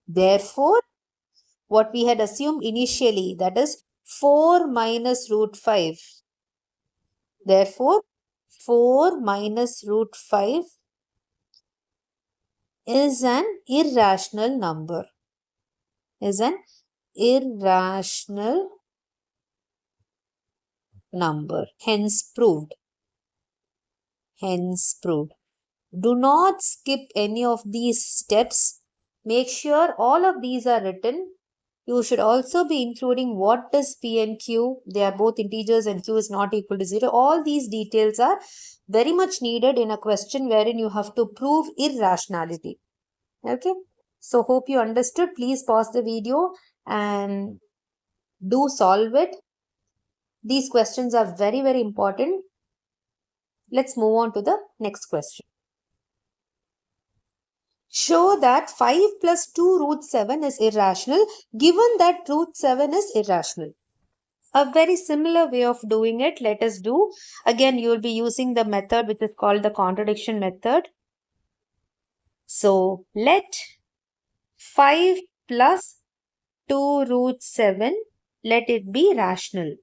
Therefore, what we had assumed initially, that is 4 minus root 5. Therefore, 4 minus root 5 is an irrational number. Is an irrational number. Hence proved. Hence proved. Do not skip any of these steps. Make sure all of these are written. You should also be including what is P and Q. They are both integers and Q is not equal to 0. All these details are very much needed in a question wherein you have to prove irrationality. Okay. So hope you understood. Please pause the video and do solve it. These questions are very, very important. Let's move on to the next question. Show that 5 plus 2 root 7 is irrational given that root 7 is irrational. A very similar way of doing it, let us do. Again, you will be using the method which is called the contradiction method. So, let 5 plus 2 root 7, let it be rational.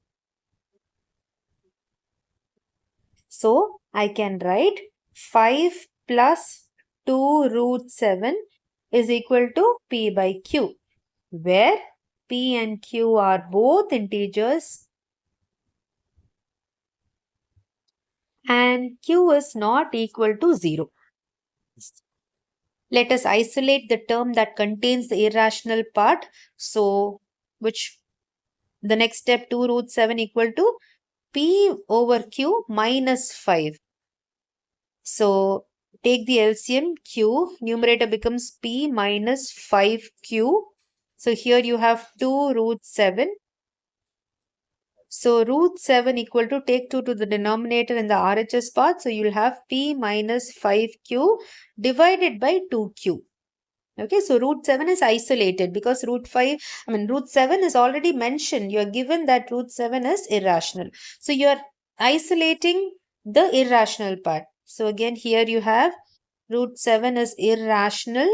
So, I can write 5 plus 2 root 7 is equal to P by Q, where P and Q are both integers and Q is not equal to 0. Let us isolate the term that contains the irrational part. So, the next step 2 root 7 equal to P over Q minus 5. So, take the LCM Q, numerator becomes P minus 5Q. So, here you have 2 root 7. So, root 7 equal to, take 2 to the denominator in the RHS part. So, you will have P minus 5Q divided by 2Q. Okay, so root 7 is isolated because root 7 is already mentioned. You are given that root 7 is irrational. So, you are isolating the irrational part. So, again here you have root 7 is irrational.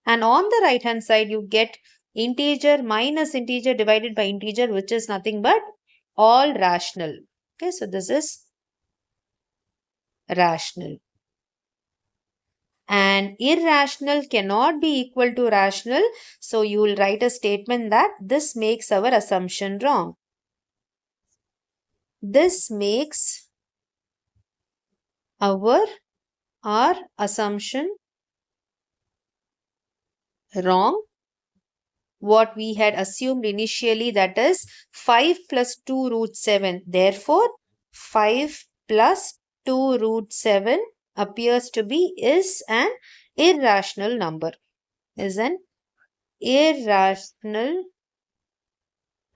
And on the right hand side you get integer minus integer divided by integer, which is nothing but all rational. Okay, so this is rational. And irrational cannot be equal to rational. So you will write a statement that this makes our assumption wrong. This makes our assumption wrong. What we had assumed initially, that is 5 plus 2 root 7. Therefore, 5 plus 2 root 7 appears to be is an irrational number. Is an irrational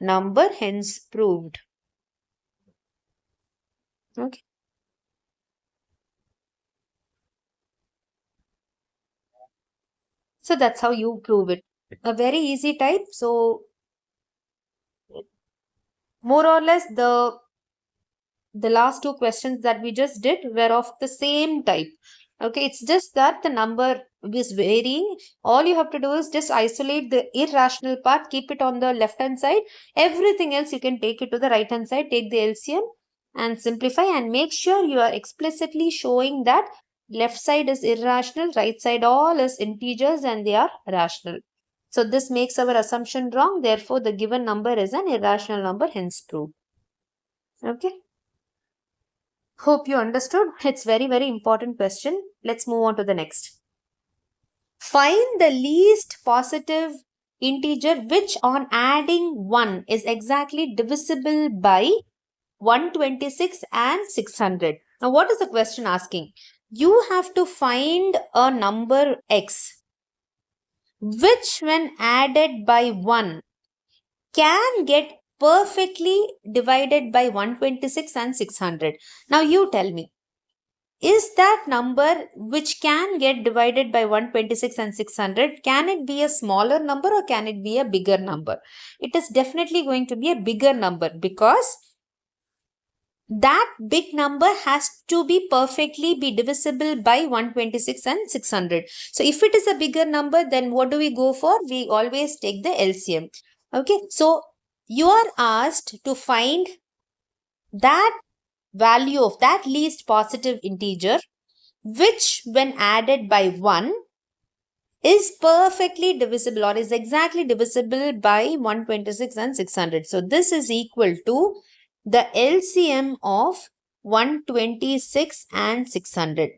number, hence proved. Okay. So that's how you prove it. A very easy type. So more or less the last two questions that we just did were of the same type. Okay, it's just that the number is varying. All you have to do is just isolate the irrational part, keep it on the left hand side. Everything else you can take it to the right hand side, take the LCM and simplify, and make sure you are explicitly showing that left side is irrational, right side all is integers and they are rational. So this makes our assumption wrong. Therefore, the given number is an irrational number, hence proved. Okay. Hope you understood. It's very, very important question. Let's move on to the next. Find the least positive integer which on adding 1 is exactly divisible by 126 and 600. Now what is the question asking? You have to find a number x which when added by 1 can get perfectly divided by 126 and 600. Now you tell me, is that number which can get divided by 126 and 600, can it be a smaller number or can it be a bigger number? It is definitely going to be a bigger number because that big number has to be perfectly be divisible by 126 and 600. So if it is a bigger number, then what do we go for? We always take the LCM. Okay, so you are asked to find that value of that least positive integer which when added by 1 is perfectly divisible or is exactly divisible by 126 and 600. So this is equal to the LCM of 126 and 600.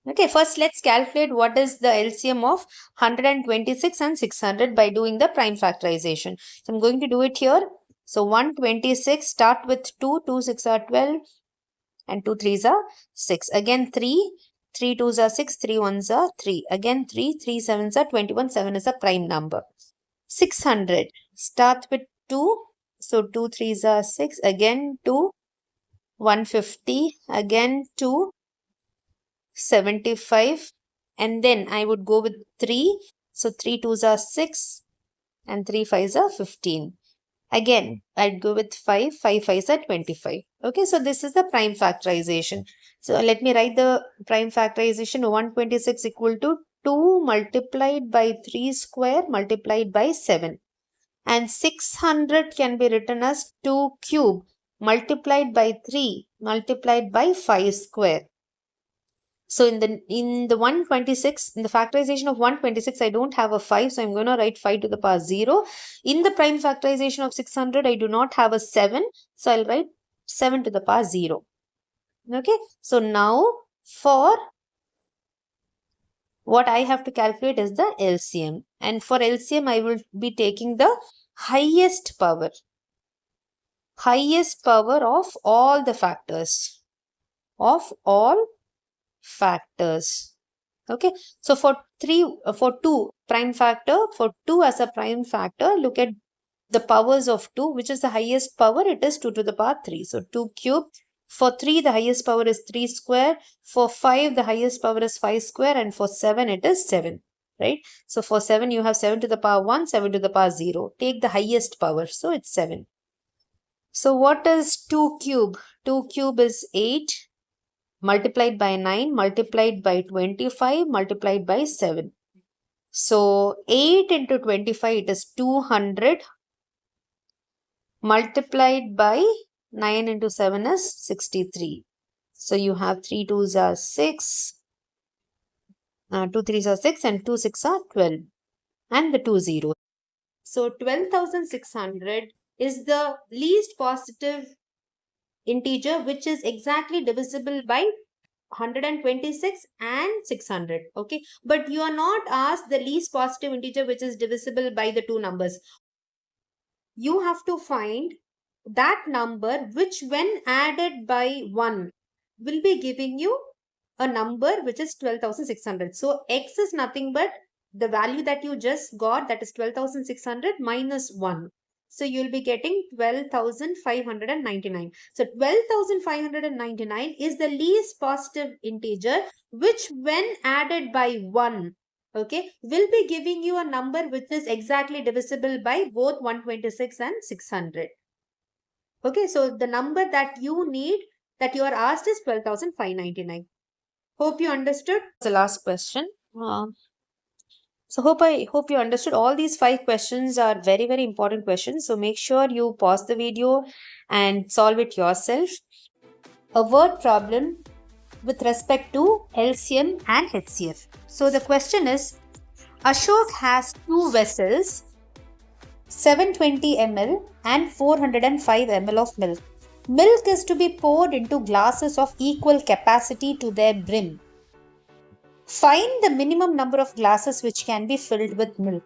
Okay, first let's calculate what is the LCM of 126 and 600 by doing the prime factorization. So I'm going to do it here. So 126, start with 2, 2 6 are 12 and 2 3s are 6. Again 3, 3 2s are 6, 3 1s are 3. Again 3, 3 7s are 21, 7 is a prime number. 600, start with 2. So 2 3s are 6, again 2, 150, again 2, 75, and then I would go with 3. So 3 2s are 6 and 3 5s are 15. Again, I'd go with 5, 5 5s are 25. Okay, so this is the prime factorization. So let me write the prime factorization. 126 equal to 2 multiplied by 3 square multiplied by 7. And 600 can be written as 2 cube multiplied by 3 multiplied by 5 square. So in the 126, in the factorization of 126, I don't have a 5. So I'm going to write 5 to the power 0. In the prime factorization of 600, I do not have a 7. So I'll write 7 to the power 0. Okay. So now for what I have to calculate is the LCM. And for LCM, I will be taking the highest power. Highest power of all the factors. Of all factors. Okay. So for 2 prime factor, for 2 as a prime factor, look at the powers of 2. Which is the highest power? It is 2 to the power 3. So 2 cube. For 3, the highest power is 3 square. For 5, the highest power is 5 square. And for 7, it is 7. Right? So for 7, you have 7 to the power 1, 7 to the power 0. Take the highest power. So it's 7. So what is 2 cube? 2 cube is 8 multiplied by 9 multiplied by 25 multiplied by 7. So 8 into 25, it is 200 multiplied by 9 into 7 is 63. So you have 3 2s are 6, 2 3s are 6 and 2 6 are 12 and the 2 zeros. So 12,600 is the least positive integer which is exactly divisible by 126 and 600. Okay, but you are not asked the least positive integer which is divisible by the two numbers. You have to find that number which when added by 1 will be giving you a number which is 12,600. So x is nothing but the value that you just got, that is 12,600 minus 1. So you'll be getting 12,599. So 12,599 is the least positive integer which when added by 1, okay, will be giving you a number which is exactly divisible by both 126 and 600. Okay, so the number that you need, that you are asked, is 12,599. Hope you understood. The last question. So hope you understood. All these 5 questions are very, very important questions. So make sure you pause the video and solve it yourself. A word problem with respect to LCM and HCF. So the question is, Ashok has 2 vessels, 720 ml and 405 ml of milk. Milk is to be poured into glasses of equal capacity to their brim. Find the minimum number of glasses which can be filled with milk.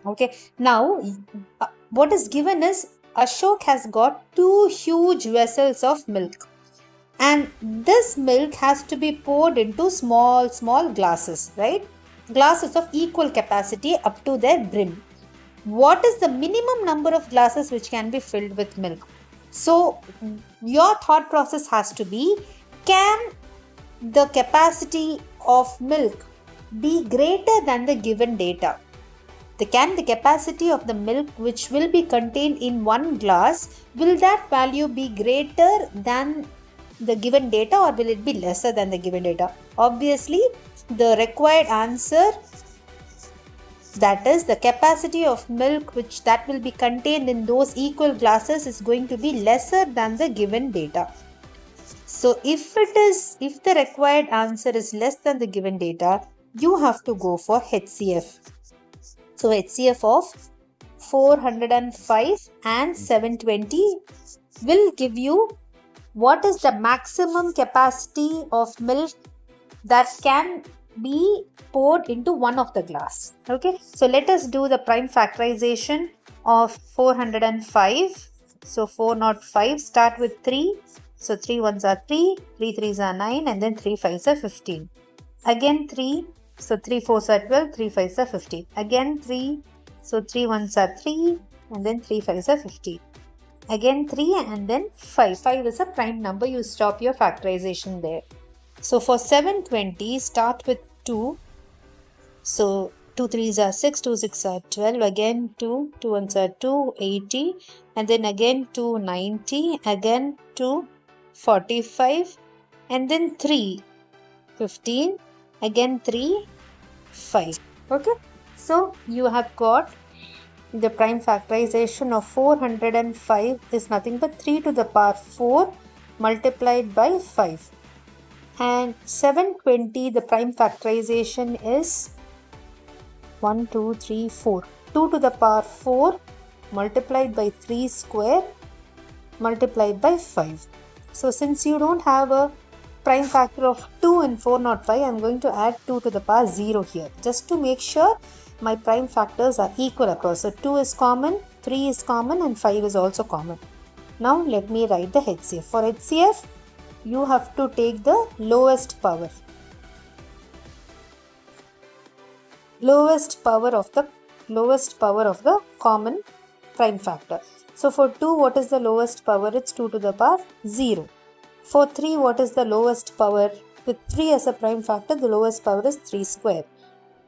Okay, now what is given is Ashok has got 2 huge vessels of milk, and this milk has to be poured into small glasses, right? Glasses of equal capacity up to their brim. What is the minimum number of glasses which can be filled with milk? So your thought process has to be, can the capacity of milk be greater than the given data? Can the capacity of the milk which will be contained in one glass, will that value be greater than the given data, or will it be lesser than the given data? Obviously, the required answer, that is the capacity of milk which that will be contained in those equal glasses, is going to be lesser than the given data. So if the required answer is less than the given data, you have to go for HCF. So HCF of 405 and 720 will give you what is the maximum capacity of milk that can be poured into one of the glass. Okay, so let us do the prime factorization of 405. So 405, start with 3. So 3 ones are 3, 3 threes are 9, and then 3 fives are 15. Again 3. So 3 fours are 12, 3 fives are 15. Again 3. So 3 ones are 3, and then 3 fives are 15. Again 3, and then 5. 5 is a prime number. You stop your factorization there. So for 720, start with 2. So 2 threes are 6, 2 6 are 12. Again 2, 2 ones are 2, 80. And then again 2, 90. Again 2, 45. And then 3, 15. Again 3, 5. Okay, so you have got the prime factorization of 405 is nothing but 3 to the power 4 multiplied by 5. And 720, the prime factorization is 1, 2, 3, 4. 2 to the power 4 multiplied by 3 square multiplied by 5. So since you don't have a prime factor of 2 in 405, I am going to add 2 to the power 0 here, just to make sure my prime factors are equal across. So 2 is common, 3 is common, and 5 is also common. Now let me write the HCF. For HCF, you have to take the lowest power. Lowest power of the common prime factor. So for 2, what is the lowest power? It's 2 to the power 0. For 3, what is the lowest power? With 3 as a prime factor, the lowest power is 3 square.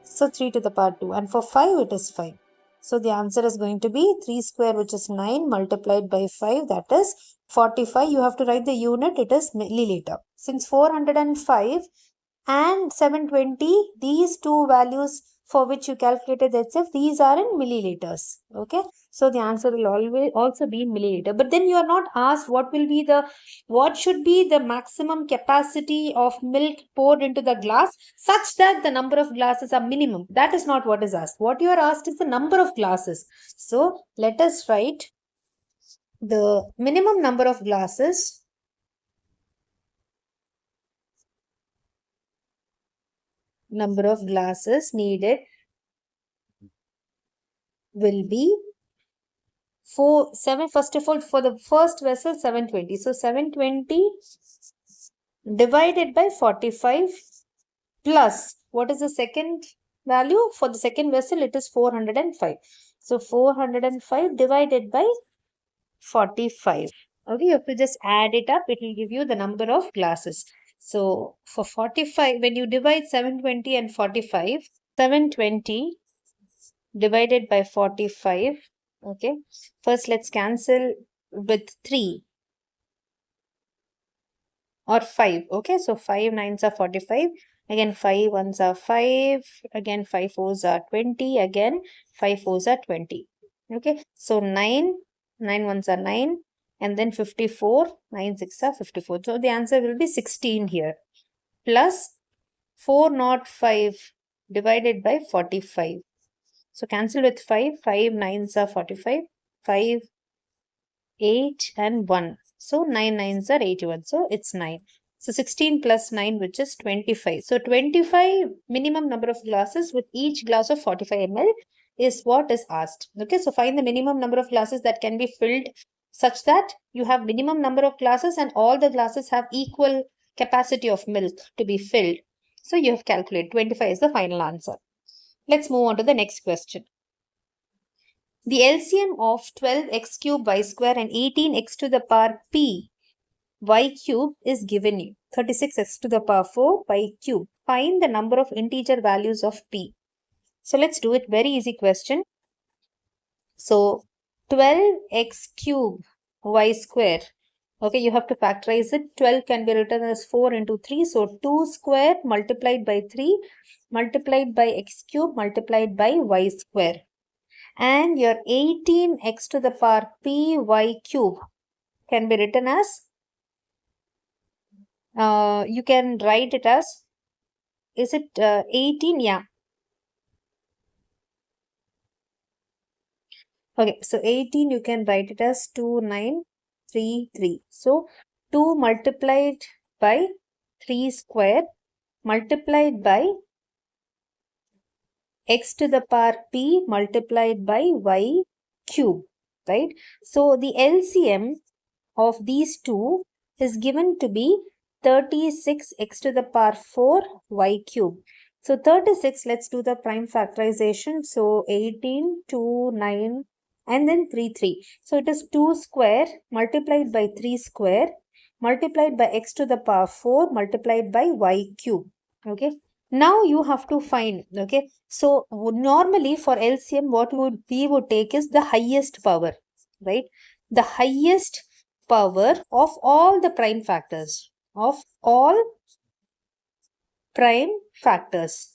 So 3 to the power 2. And for 5, it is 5. So the answer is going to be 3 square, which is 9, multiplied by 5, that is 45. You have to write the unit, it is milliliter. Since 405 and 720, these two values for which you calculated the HCF, these are in milliliters. Okay, so the answer will always also be in milliliter. But then you are not asked what should be the maximum capacity of milk poured into the glass such that the number of glasses are minimum. That is not what is asked. What you are asked is the number of glasses. So let us write the minimum number of glasses needed will be 7. First of all, for the first vessel, 720. So 720 divided by 45 plus, what is the second value? For the second vessel, it is 405. So 405 divided by 45. Okay, you have to just add it up. It will give you the number of glasses. So for 45, when you divide 720 and 45, 720 divided by 45. Okay, first let's cancel with 3 or 5. Okay, so 5 nines are 45. Again 5 ones are 5. Again 5 fours are 20. Again 5 fours are 20. Okay, so 9 ones are 9. And then 54, 9 6 are 54. So the answer will be 16 here. Plus 405 divided by 45. So cancel with 5. 5 nines are 45. 5, 8 and 1. So 9 nines are 81. So it's 9. So 16 plus 9, which is 25. So 25 minimum number of glasses with each glass of 45 ml is what is asked. Okay, so find the minimum number of glasses that can be filled such that you have minimum number of glasses and all the glasses have equal capacity of milk to be filled. So you have calculated 25 is the final answer. Let's move on to the next question. The LCM of 12x cube y square and 18x to the power p y cube is given you. 36x to the power 4 y cube. Find the number of integer values of p. So let's do it. Very easy question. So 12x cube y square. Okay, you have to factorize it. 12 can be written as 4 into 3. So 2 square multiplied by 3 multiplied by x cube multiplied by y square. And your 18x to the power p y cube can be written as, you can write it as, is it 18? Yeah. Okay, so 18 you can write it as 2933. So 2 multiplied by 3 square multiplied by x to the power p multiplied by y cube, right? So the LCM of these two is given to be 36x to the power 4 y cube. So 36, let's do the prime factorization. So 18, 2, 9 and then 3, 3. So it is 2 square multiplied by 3 square multiplied by x to the power 4 multiplied by y cube. Okay. Now you have to find, okay. So normally for LCM what we would take is the highest power, right? The highest power of all the prime factors, of all prime factors.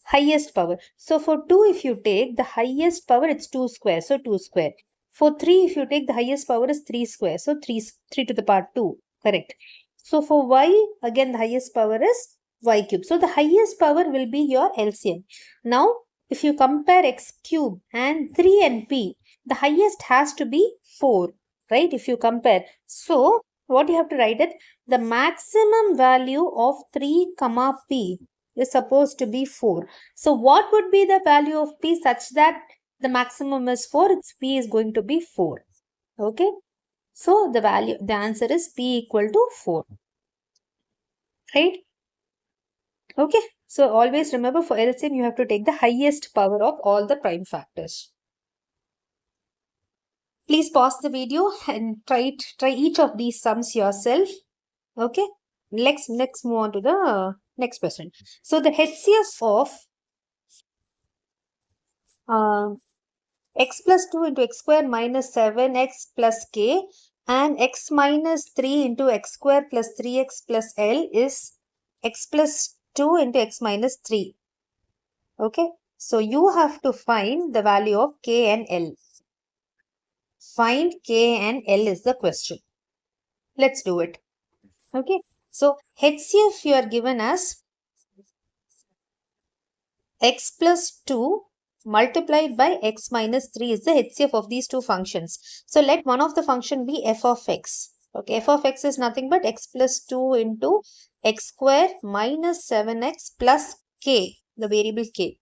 Highest power. So for 2 if you take the highest power, it's 2 square, so 2 square. For 3 if you take the highest power is 3 square, so 3 to the power 2, correct. So for y, again the highest power is y cube. So the highest power will be your LCM. Now if you compare x cube and 3 and p, the highest has to be 4, right? If you compare. So what you have to write it, the maximum value of 3 comma p is supposed to be 4. So what would be the value of p such that the maximum is 4? Its p is going to be 4. Okay. So the answer is p equal to 4. Right? Okay. So always remember for LCM you have to take the highest power of all the prime factors. Please pause the video and try each of these sums yourself. Okay. Let's move on to the next question. So the HCF of x plus 2 into x square minus 7x plus k and x minus 3 into x square plus 3x plus L is x plus 2 into x minus 3. Okay. So you have to find the value of k and L. Find k and L is the question. Let's do it. Okay. So HCF you are given as x plus 2 multiplied by x minus 3 is the HCF of these two functions. So let one of the function be f of x. Okay, f of x is nothing but x plus 2 into x square minus 7x plus k, the variable k.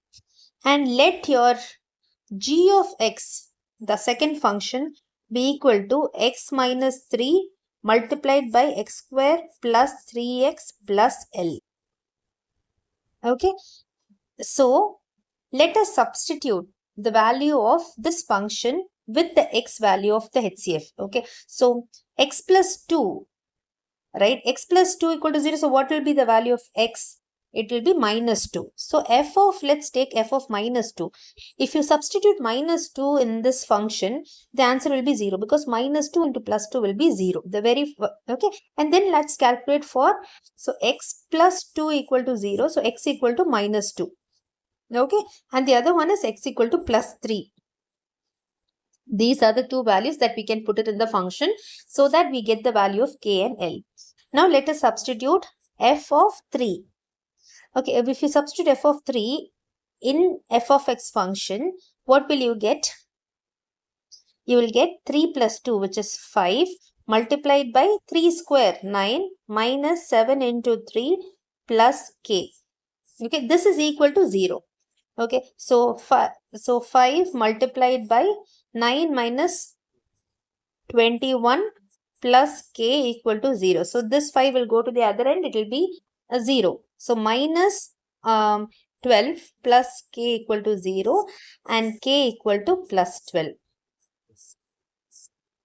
And let your g of x, the second function, be equal to x minus 3 multiplied by x square plus 3x plus L. Okay. So let us substitute the value of this function with the x value of the HCF. Okay. So x plus 2, right? X plus 2 equal to 0. So what will be the value of x? It will be minus 2. So let's take f of minus 2. If you substitute minus 2 in this function, the answer will be 0 because minus 2 into plus 2 will be 0. Okay. And then let's calculate for, so x plus 2 equal to 0. So x equal to minus 2. Okay. And the other one is x equal to plus 3. These are the two values that we can put it in the function so that we get the value of k and L. Now let us substitute f of 3. Okay, if you substitute f of 3 in f of x function, what will you get? You will get 3 plus 2, which is 5, multiplied by 3 square 9 minus 7 into 3 plus k. Okay, this is equal to 0. Okay, so 5 multiplied by 9 minus 21 plus k equal to 0. So this 5 will go to the other end, it will be a 0. So minus 12 plus k equal to 0 and k equal to plus 12.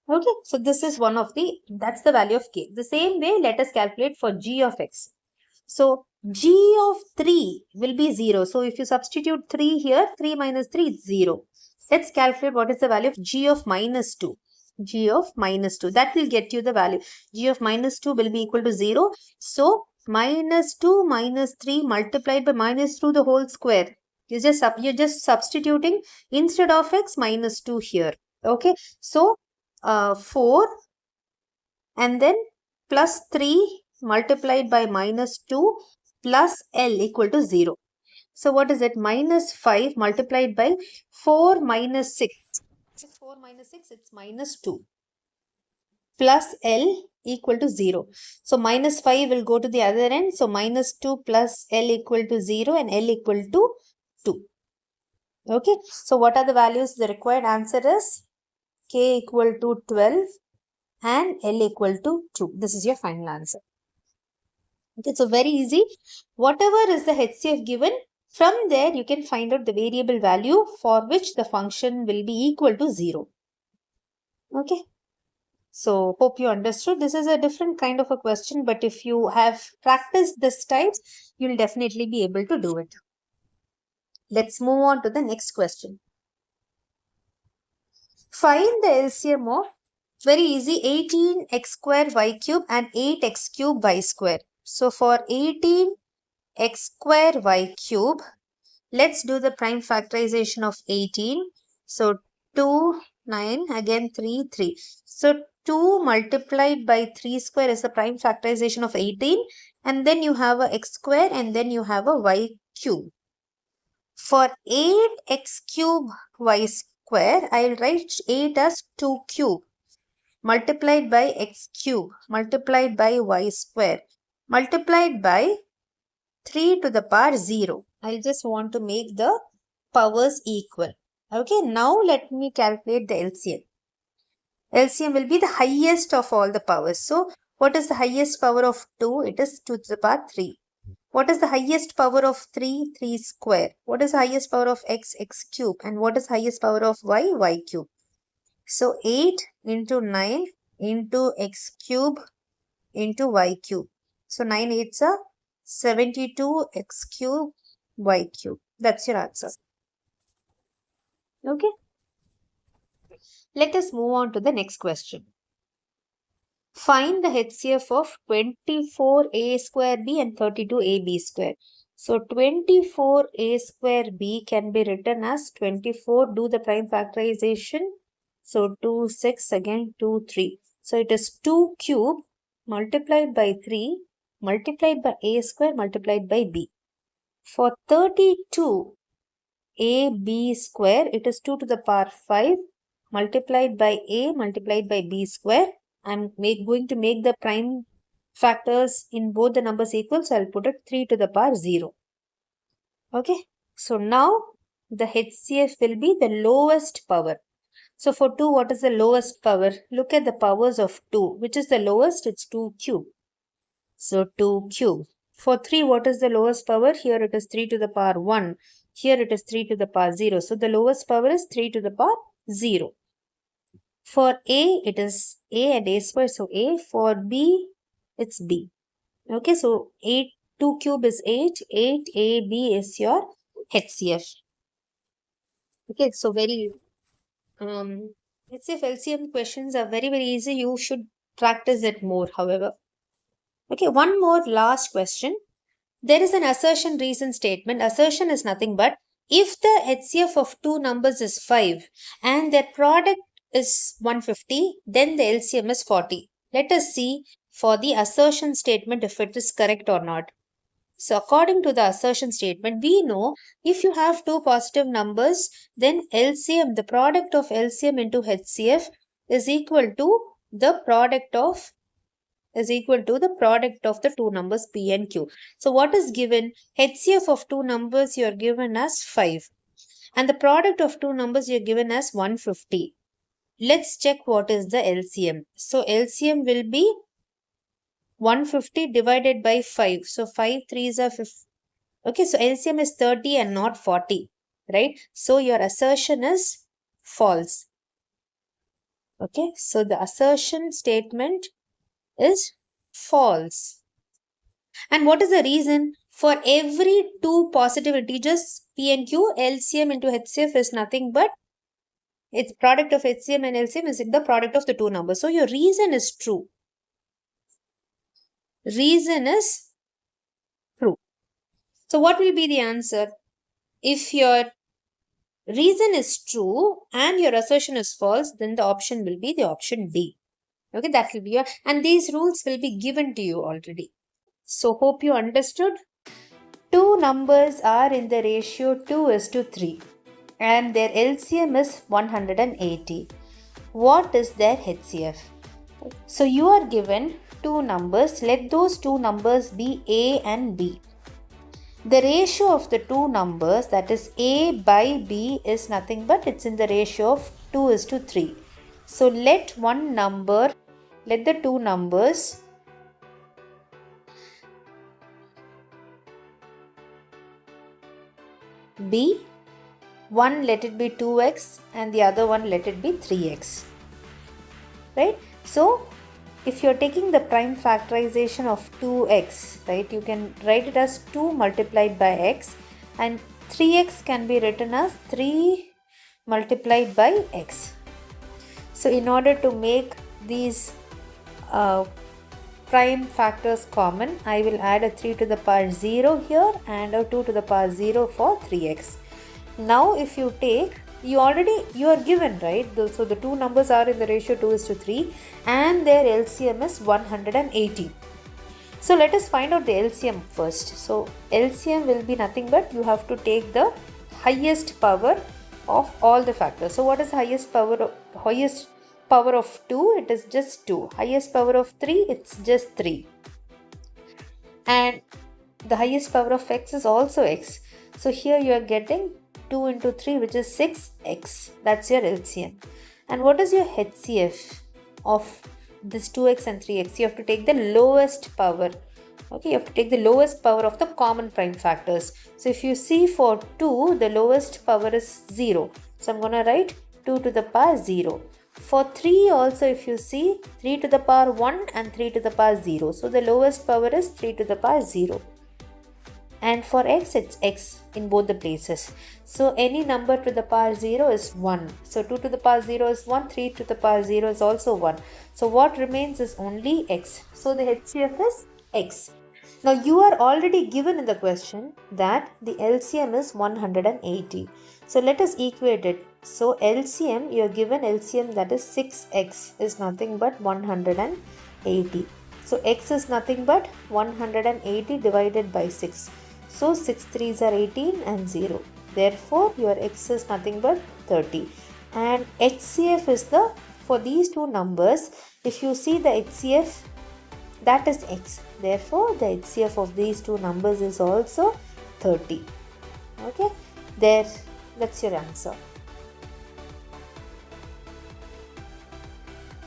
Okay, so this is that's the value of k. The same way, let us calculate for g of x. So g of 3 will be 0. So if you substitute 3 here, 3 minus 3 is 0. Let's calculate what is the value of g of minus 2. G of minus 2. That will get you the value. G of minus 2 will be equal to 0. So minus 2 minus 3 multiplied by minus 2 the whole square. You're just substituting instead of x minus 2 here. Okay. So 4 and then plus 3 multiplied by minus 2 plus L equal to 0. So what is it? Minus 5 multiplied by 4 minus 6. 4 minus 6, it's minus 2 plus L equal to 0. So minus 5 will go to the other end. So minus 2 plus L equal to 0 and L equal to 2. Okay. So what are the values? The required answer is k equal to 12 and L equal to 2. This is your final answer. Okay, so very easy. Whatever is the HCF given, from there you can find out the variable value for which the function will be equal to 0. Okay. So hope you understood. This is a different kind of a question, but if you have practiced this type, you'll definitely be able to do it. Let's move on to the next question. Find the LCM of, very easy, 18x square y cube and 8x cube y square. So for 18x square y cube, let's do the prime factorization of 18. So 2, 9, again 3, 3. So 2 multiplied by 3 square is the prime factorization of 18. And then you have a x square and then you have a y cube. For 8x cube y square, I'll write 8 as 2 cube multiplied by x cube multiplied by y square multiplied by 3 to the power 0. I just want to make the powers equal. Okay, now let me calculate the LCM. LCM will be the highest of all the powers. So, what is the highest power of 2? It is 2 to the power 3. What is the highest power of 3? 3 square. What is the highest power of x? X cube. And what is the highest power of y? Y cube. So, 8 into 9 into x cube into y cube. So, 9 8s are 72 x cube y cube. That's your answer. Okay. Let us move on to the next question. Find the HCF of 24a square b and 32ab square. So 24a square b can be written as 24. Do the prime factorization. So 2, 6, again 2, 3. So it is 2 cube multiplied by 3 multiplied by a square multiplied by b. For 32 ab square, it is 2 to the power 5 multiplied by a multiplied by b square. I'm going to make the prime factors in both the numbers equal. So I'll put it 3 to the power 0. Okay. So now the HCF will be the lowest power. So for 2, what is the lowest power? Look at the powers of 2. Which is the lowest? It's 2 cube. So 2 cube. For 3, what is the lowest power? Here it is 3 to the power 1. Here it is 3 to the power 0. So the lowest power is 3 to the power 0. For a, it is a and a square. So a. For b, it's b. Okay, so 2 cube is 8. 8ab is your HCF. Okay, so HCF LCM questions are very, very easy. You should practice it more, however. Okay, one more last question. There is an assertion reason statement. Assertion is nothing but if the HCF of two numbers is 5 and their product is 150, then the LCM is 40. Let us see for the assertion statement if it is correct or not. So according to the assertion statement, we know if you have two positive numbers, then LCM, the product of LCM into HCF is equal to the product of is equal to the product of the two numbers P and Q. So what is given? HCF of two numbers you are given as 5. And the product of two numbers you are given as 150. Let's check what is the LCM. So LCM will be 150 divided by 5. So 5 3s are 50. Okay, so LCM is 30 and not 40. Right? So your assertion is false. Okay, so the assertion statement is false. And what is the reason? For every two positive integers P and Q, LCM into HCF is nothing but its product of HCM and LCM is the product of the two numbers. So your reason is true. Reason is true. So what will be the answer? If your reason is true and your assertion is false, then the option will be the option D. Okay, that will be your, and these rules will be given to you already. So hope you understood. Two numbers are in the ratio 2:3 and their LCM is 180. What is their HCF? So you are given two numbers. Let those two numbers be A and B. The ratio of the two numbers, that is A by B, is nothing but it's in the ratio of 2:3. So let the two numbers be, one let it be 2x and the other one let it be 3x. Right? So if you're taking the prime factorization of 2x, right, you can write it as 2 multiplied by x, and 3x can be written as 3 multiplied by x. So in order to make these prime factors common, I will add a 3 to the power 0 here and a 2 to the power 0 for 3x. Now if you take, you are given, right? So the two numbers are in the ratio 2:3 and their LCM is 180. So let us find out the LCM first. So LCM will be nothing but you have to take the highest power of all the factors. So what is highest power of 2? It is just 2. Highest power of 3, it's just 3. And the highest power of x is also x. So here you are getting 2 into 3, which is 6x. That's your LCM. And what is your HCF of this 2x and 3x? You have to take the lowest power. Okay, you have to take the lowest power of the common prime factors. So if you see for 2, the lowest power is 0. So I'm going to write 2 to the power 0. For 3 also, if you see, 3 to the power 1 and 3 to the power 0. So the lowest power is 3 to the power 0. And for x, it's x in both the places. So any number to the power 0 is 1. So 2 to the power 0 is 1, 3 to the power 0 is also 1. So what remains is only x. So the HCF is x. Now you are already given in the question that the LCM is 180. So let us equate it. So LCM, you are given LCM, that is 6x is nothing but 180. So x is nothing but 180 divided by 6. So 6 3s are 18 and 0. Therefore, your x is nothing but 30. And HCF is for these two numbers, if you see the HCF, that is x. Therefore, the HCF of these two numbers is also 30. Okay, that's your answer.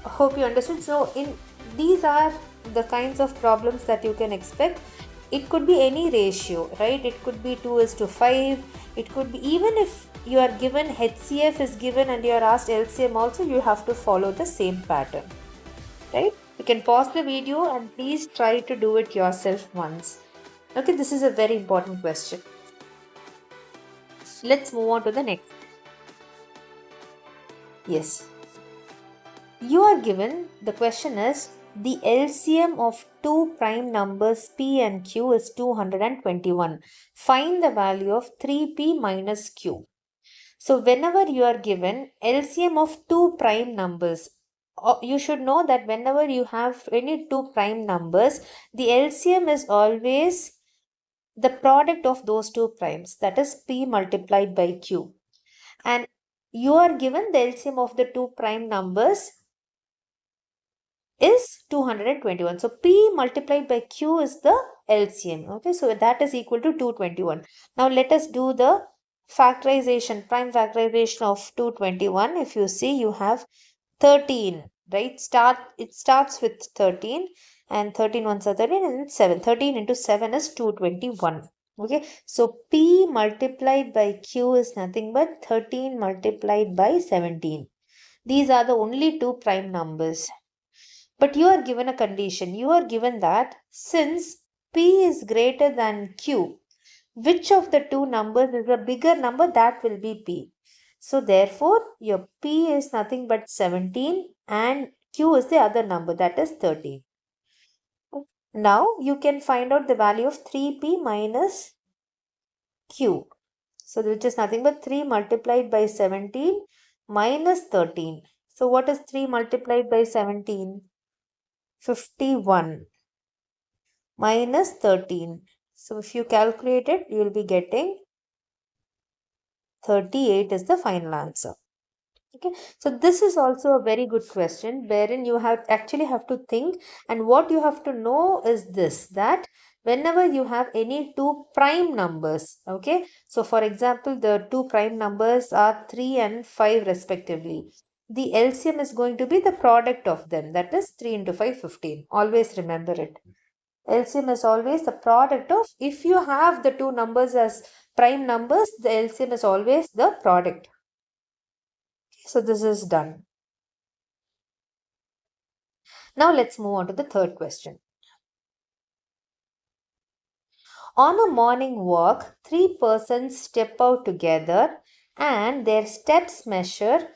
Hope you understood. So these are the kinds of problems that you can expect. It could be any ratio, right? It could be 2:5. It could be, even if you are given HCF is given and you are asked LCM also, you have to follow the same pattern, right? You can pause the video and please try to do it yourself once. Okay, this is a very important question. Let's move on to the next. Yes. You are given, the question is, the LCM of two prime numbers P and Q is 221. Find the value of 3P minus Q. So whenever you are given LCM of two prime numbers, you should know that whenever you have any two prime numbers, the LCM is always the product of those two primes, that is P multiplied by Q. And you are given the LCM of the two prime numbers is 221. So P multiplied by Q is the LCM. Okay, so that is equal to 221. Now let us do the factorization, prime factorization of 221. If you see, you have 13, right? It starts with 13, and 13 ones are 13, and 7. 13 into 7 is 221. Okay, so P multiplied by Q is nothing but 13 multiplied by 17. These are the only two prime numbers. But you are given a condition. You are given that since P is greater than Q, which of the two numbers is a bigger number, that will be P. So therefore, your P is nothing but 17 and Q is the other number, that is 13. Now you can find out the value of 3P minus Q. So which is nothing but 3 multiplied by 17 minus 13. So what is 3 multiplied by 17? 51 minus 13. So if you calculate it, you will be getting 38 is the final answer. Okay, so this is also a very good question wherein you actually have to think, and what you have to know is this, that whenever you have any two prime numbers, okay, so for example, the two prime numbers are 3 and 5 respectively. The LCM is going to be the product of them, that is 3 into 5, 15. Always remember it. LCM is always the product of, if you have the two numbers as prime numbers, the LCM is always the product. So this is done. Now let's move on to the third question. On a morning walk, 3 persons step out together and their steps measure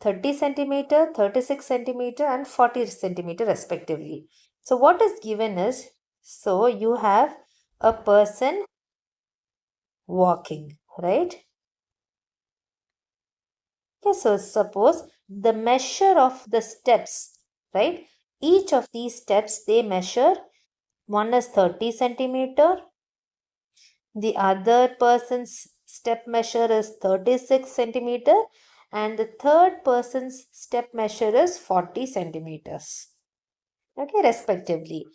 30 centimeter, 36 centimeter and 40 centimeter respectively. So what is given is, so you have a person walking, right? Okay, so suppose the measure of the steps, right? Each of these steps, they measure, one is 30 centimeter, the other person's step measure is 36 centimeter, and the third person's step measure is 40 centimeters. Okay, respectively.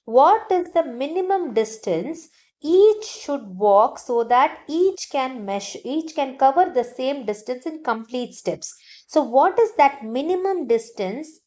What is the minimum distance each should walk so that each can cover the same distance in complete steps? So what is that minimum distance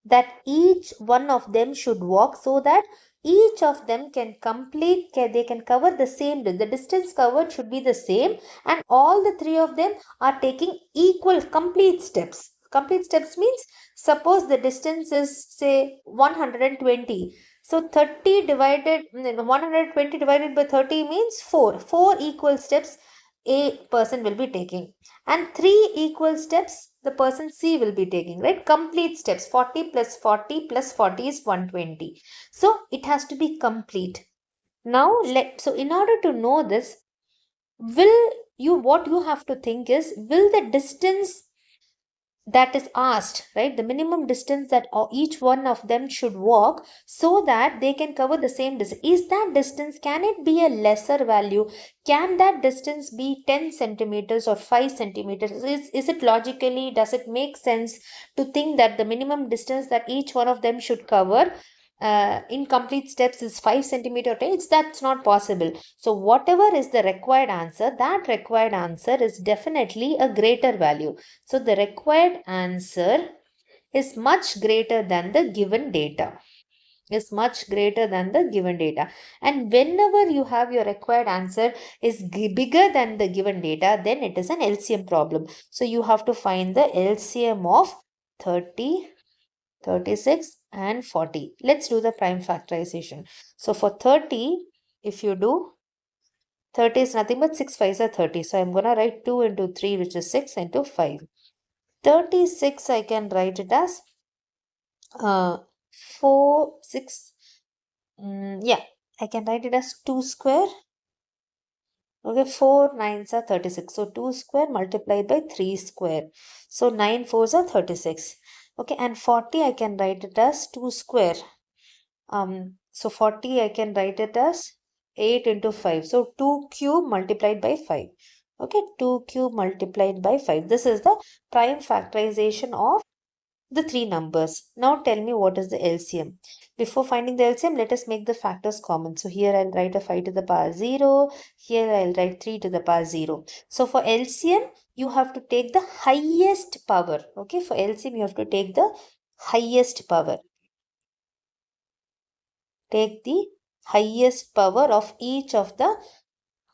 that each one of them should walk so that each of them can they can cover the same, the distance covered should be the same, and all the three of them are taking equal complete steps. Complete steps means, suppose the distance is say 120. So 120 divided by 30 means 4. 4 equal steps a person will be taking, and 3 equal steps the person C will be taking, right? Complete steps. 40 plus 40 plus 40 is 120. So it has to be complete. Now so in order to know this, what you have to think is, will the distance that is asked, right, the minimum distance that each one of them should walk so that they can cover the same distance, is that distance, can it be a lesser value? Can that distance be 10 centimeters or 5 centimeters? Is it logically, does it make sense to think that the minimum distance that each one of them should cover in complete steps is 5 centimeter? That's not possible. So whatever is the required answer, that required answer is definitely a greater value. So the required answer is much greater than the given data. And whenever you have your required answer is bigger than the given data, then it is an LCM problem. So you have to find the LCM of 30, 36 and 40. Let's do the prime factorization. So for 30, if you do, 30 is nothing but 6 5s are 30. So I'm going to write 2 into 3, which is 6, into 5. 36 I can write it as 4, 6. I can write it as 2 square. Okay, 4 9s are 36. So 2 square multiplied by 3 square. So 9 4s are 36. Okay, and 40 I can write it as 2 square. So 40 I can write it as 8 into 5. So 2 cube multiplied by 5. Okay, 2 cube multiplied by 5. This is the prime factorization of the three numbers. Now tell me what is the LCM. Before finding the LCM, let us make the factors common. So here I'll write a 5 to the power 0. Here I'll write 3 to the power 0. So for LCM, you have to take the highest power. Okay, for LCM, you have to take the highest power. Take the highest power of each of the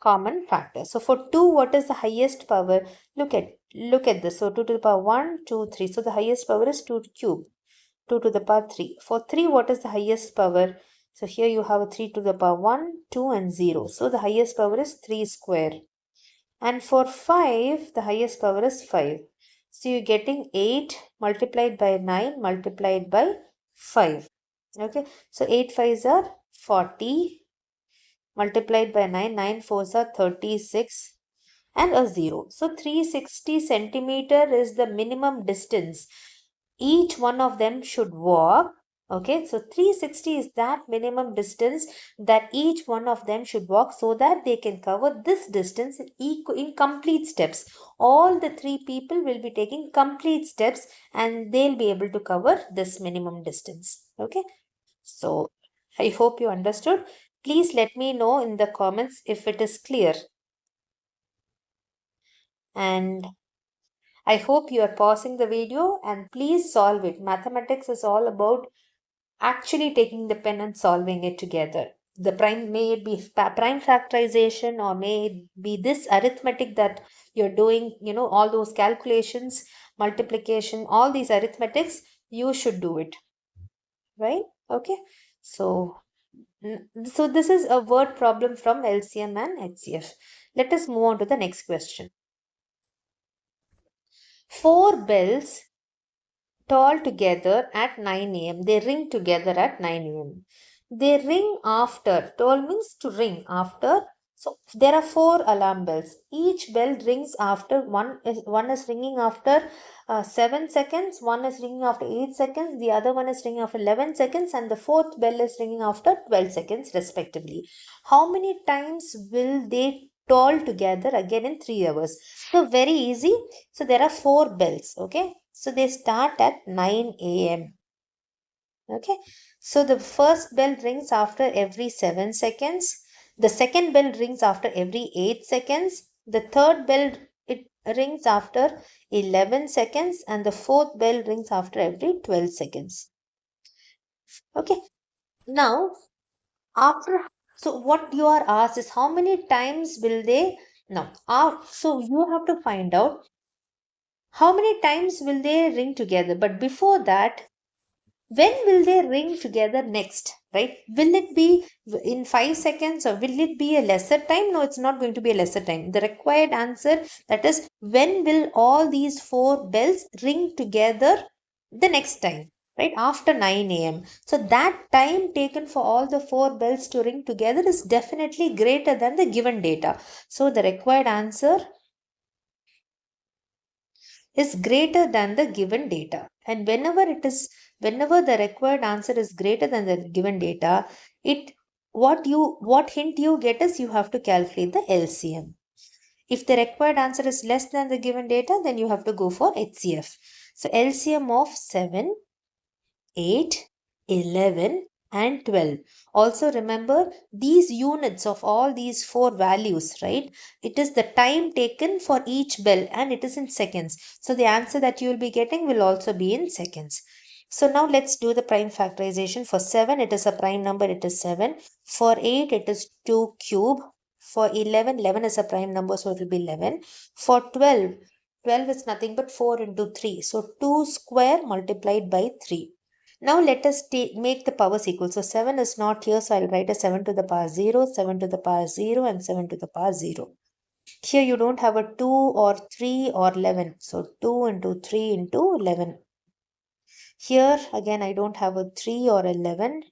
common factors. So for 2, what is the highest power? Look at this. So 2 to the power 1, 2, 3. So the highest power is 2 cube. 2 to the power 3. For 3, what is the highest power? So here you have a 3 to the power 1, 2 and 0. So the highest power is 3 square. And for 5, the highest power is 5. So you're getting 8 multiplied by 9 multiplied by 5. Okay. So 8 5s are 40 multiplied by 9. 9 4s are 36 and a 0. So 360 centimeter is the minimum distance each one of them should walk. Okay, so 360 is that minimum distance that each one of them should walk so that they can cover this distance in complete steps. All the 3 people will be taking complete steps and they'll be able to cover this minimum distance. Okay, so I hope you understood. Please let me know in the comments if it is clear. And I hope you are pausing the video and please solve it. Mathematics is all about actually taking the pen and solving it together. The prime, may it be prime factorization or may it be this arithmetic that you're doing, all those calculations, multiplication, all these arithmetics, you should do it. Right? Okay. So this is a word problem from LCM and HCF. Let us move on to the next question. 4 bells toll together at 9 a.m. They ring together at 9 a.m. They ring after. Toll means to ring after. So there are 4 alarm bells. Each bell rings after one is ringing after 7 seconds, one is ringing after 8 seconds, the other one is ringing after 11 seconds, and the fourth bell is ringing after 12 seconds respectively. How many times will they toll together again in 3 hours? So very easy. So there are 4 bells. Okay. So they start at 9 a.m. Okay. So the first bell rings after every 7 seconds. The second bell rings after every 8 seconds. The third bell it rings after 11 seconds. And the fourth bell rings after every 12 seconds. Okay. Now, so what you are asked is how many times will they, now, so you have to find out how many times will they ring together. But before that, when will they ring together next, right? Will it be in 5 seconds or will it be a lesser time? No, it's not going to be a lesser time. The required answer, that is, when will all these 4 bells ring together the next time, right? After 9 a.m. So that time taken for all the 4 bells to ring together is definitely greater than the given data. So the required answer is greater than the given data. And whenever the required answer is greater than the given data, what hint you get is you have to calculate the LCM. If the required answer is less than the given data, then you have to go for HCF. So LCM of 7, 8, 11 and 12. Also remember these units of all these 4 values, right? It is the time taken for each bell and it is in seconds. So the answer that you will be getting will also be in seconds. So now let's do the prime factorization. For 7, it is a prime number, it is 7. For 8, it is 2 cube. For 11, 11 is a prime number, so it will be 11. For 12, 12 is nothing but 4 into 3. So 2 square multiplied by 3. Now let us make the powers equal. So 7 is not here, so I'll write a 7 to the power 0, 7 to the power 0 and 7 to the power 0. Here you don't have a 2 or 3 or 11. So 2 into 3 into 11. Here again I don't have a 3 or 11.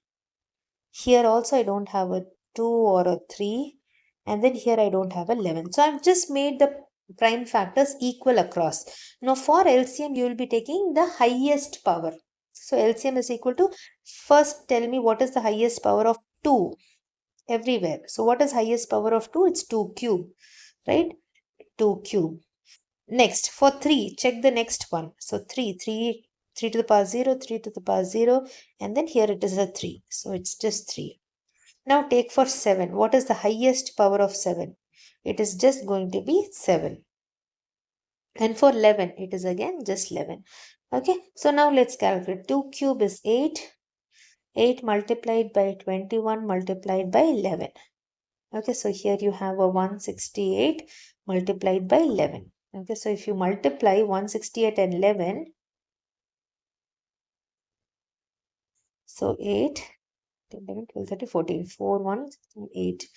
Here also I don't have a 2 or a 3. And then here I don't have 11. So I've just made the prime factors equal across. Now for LCM you will be taking the highest power. So LCM is equal to, first tell me what is the highest power of 2 everywhere. So what is highest power of 2? It's 2 cube, right? 2 cube. Next, for 3, check the next one. So 3 3 to the power 0, 3 to the power 0, and then here it is a 3. So it's just 3. Now take for 7. What is the highest power of 7? It is just going to be 7. And for 11, it is again just 11. Okay, so now let's calculate. 2 cube is 8. 8 multiplied by 21 multiplied by 11. Okay, so here you have a 168 multiplied by 11. Okay, so if you multiply 168 and 11, so 8, 10, 11, 12, 13, 14, 4, 1, 8.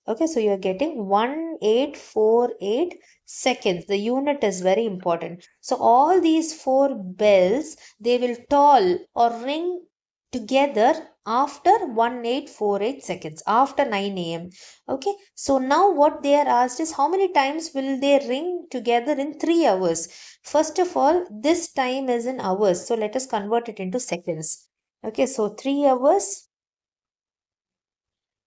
Okay, so you are getting 1848 seconds. The unit is very important. So all these 4 bells, they will toll or ring together after 1848 seconds, after 9 a.m. Okay, so now what they are asked is how many times will they ring together in 3 hours. First of all, this time is in hours, so let us convert it into seconds. Okay, so 3 hours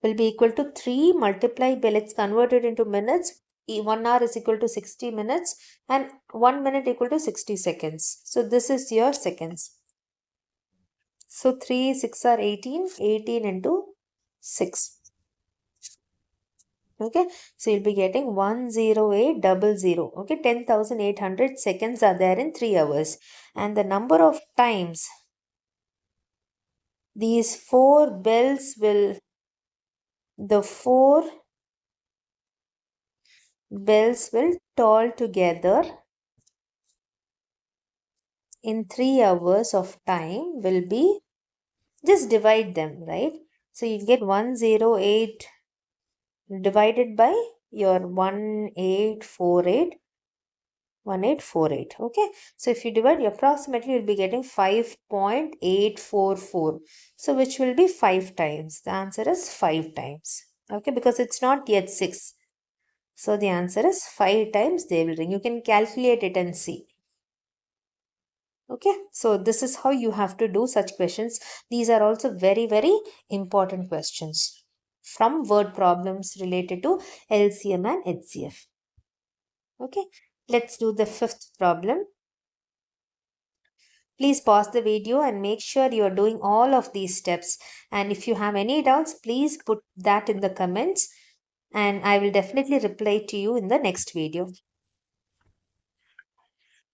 will be equal to 3 multiplied by, let's convert it into minutes. 1 hour is equal to 60 minutes and 1 minute equal to 60 seconds. So this is your seconds. So 3, 6 are 18. 18 into 6. Okay. So you'll be getting 10800. Okay. 10,800 seconds are there in 3 hours. And the number of times these 4 bells will, the 4 bells will toll together in 3 hours of time will be, just divide them, right? So you get 108 divided by your 1848. Okay, so if you divide, approximately you'll be getting 5.844. So which will be 5 times. The answer is 5 times. Okay, because it's not yet 6. So the answer is 5 times they will ring. You can calculate it and see. Okay, so this is how you have to do such questions. These are also very, very important questions from word problems related to LCM and HCF. Okay, let's do the 5th problem. Please pause the video and make sure you are doing all of these steps. And if you have any doubts, please put that in the comments and I will definitely reply to you in the next video.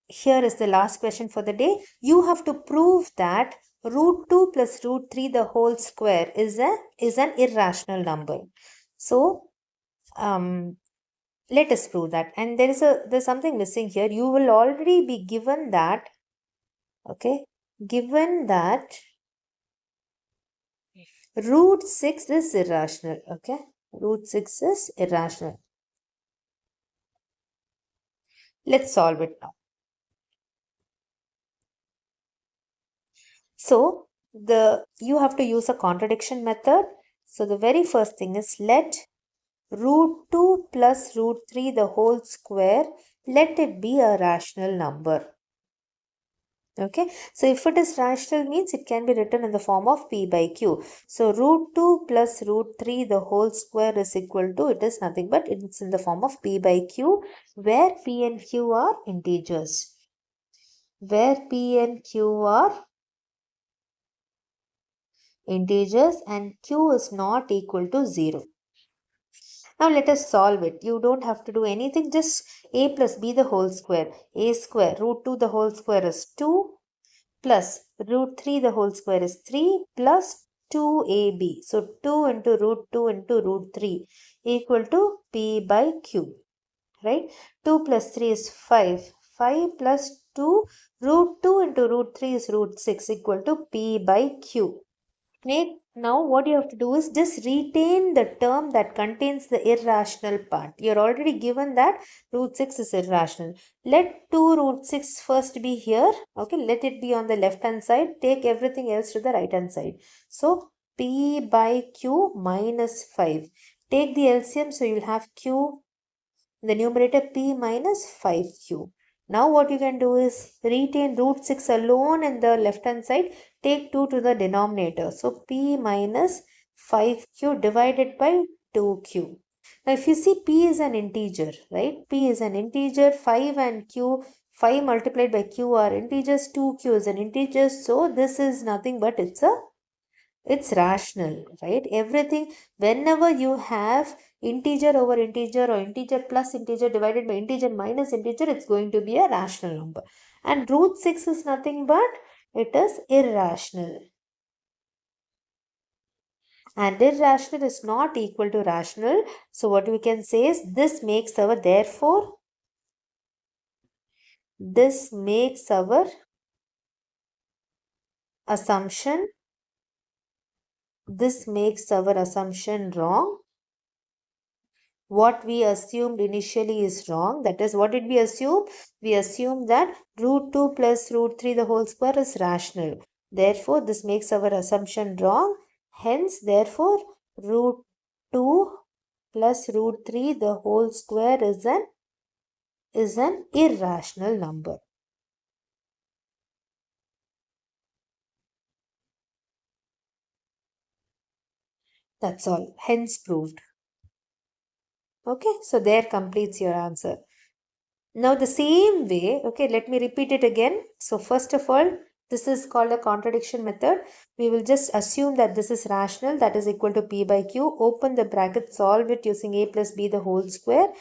Here is the last question for the day. You have to prove that root 2 plus root 3 the whole square is an irrational number. So let us prove that. And there's something missing here. You will already be given that, okay, given that root 6 is irrational. Okay, root 6 is irrational. Let's solve it now. So you have to use a contradiction method. So the very first thing is let root 2 plus root 3 the whole square, let it be a rational number. Okay, so if it is rational means it can be written in the form of p by q. So root 2 plus root 3 the whole square is equal to, it is nothing but it's in the form of p by q, where p and q are integers. Where p and q are integers and q is not equal to 0. Now let us solve it. You don't have to do anything, just a plus b the whole square. A square, root 2 the whole square is 2 plus root 3 the whole square is 3 plus 2ab. So 2 into root 3 equal to p by q. Right? 2 plus 3 is 5. 5 plus 2, root 2 into root 3 is root 6 equal to p by q. Now what you have to do is just retain the term that contains the irrational part. You're already given that root 6 is irrational. Let 2 root 6 first be here. Okay, let it be on the left hand side. Take everything else to the right hand side. So p by q minus 5. Take the LCM, so you'll have q in the numerator, p minus 5q. Now what you can do is retain root 6 alone in the left hand side. Take 2 to the denominator. So p minus 5q divided by 2q. Now if you see, p is an integer, right? P is an integer. 5 and q, 5 multiplied by q are integers, 2q is an integer. So this is nothing but it's rational, right? Everything, whenever you have integer over integer or integer plus integer divided by integer minus integer, it's going to be a rational number. And root 6 is nothing but it is irrational. And irrational is not equal to rational. So what we can say is this makes our, therefore, this makes our assumption, wrong. What we assumed initially is wrong. That is, what did we assume? We assumed that root 2 plus root 3 the whole square is rational. Therefore, this makes our assumption wrong. Hence, therefore, root 2 plus root 3 the whole square is an irrational number. That's all. Hence proved. Okay, so there completes your answer. Now the same way, okay, let me repeat it again. So first of all, this is called a contradiction method. We will just assume that this is rational, that is equal to p by q. Open the bracket, solve it using a plus b the whole square.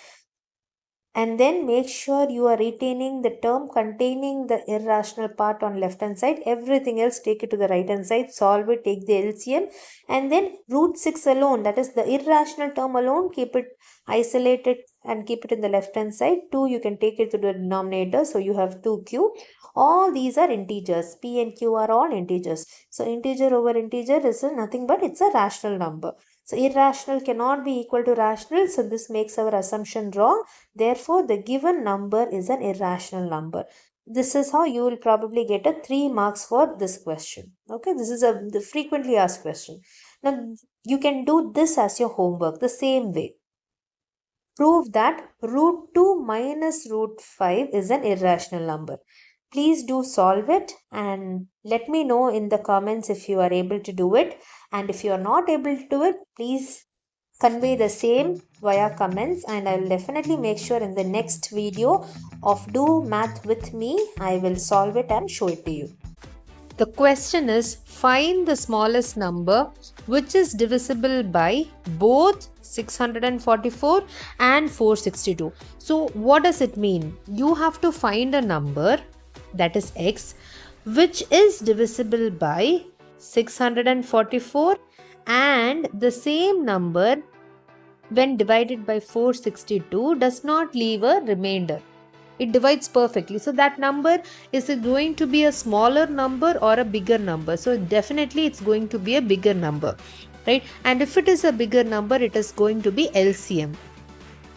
And then make sure you are retaining the term containing the irrational part on left hand side. Everything else take it to the right hand side, solve it, take the LCM, and then root 6 alone, that is the irrational term alone, keep it isolated and keep it in the left hand side. 2 you can take it to the denominator, so you have 2q. All these are integers. P and q are all integers. So integer over integer is nothing but it's a rational number. So irrational cannot be equal to rational, so this makes our assumption wrong. Therefore, the given number is an irrational number. This is how you will probably get a 3 marks for this question. Okay, this is the frequently asked question. Now, you can do this as your homework the same way. Prove that root 2 minus root 5 is an irrational number. Please do solve it and let me know in the comments if you are able to do it. And if you are not able to do it, please convey the same via comments, and I will definitely make sure in the next video of Do Math with Me, I will solve it and show it to you. The question is, find the smallest number which is divisible by both 644 and 462. So what does it mean? You have to find a number, that is x, which is divisible by 644 and the same number when divided by 462 does not leave a remainder. It divides perfectly. So that number, is it going to be a smaller number or a bigger number? So definitely it's going to be a bigger number, right? And if it is a bigger number, it is going to be LCM.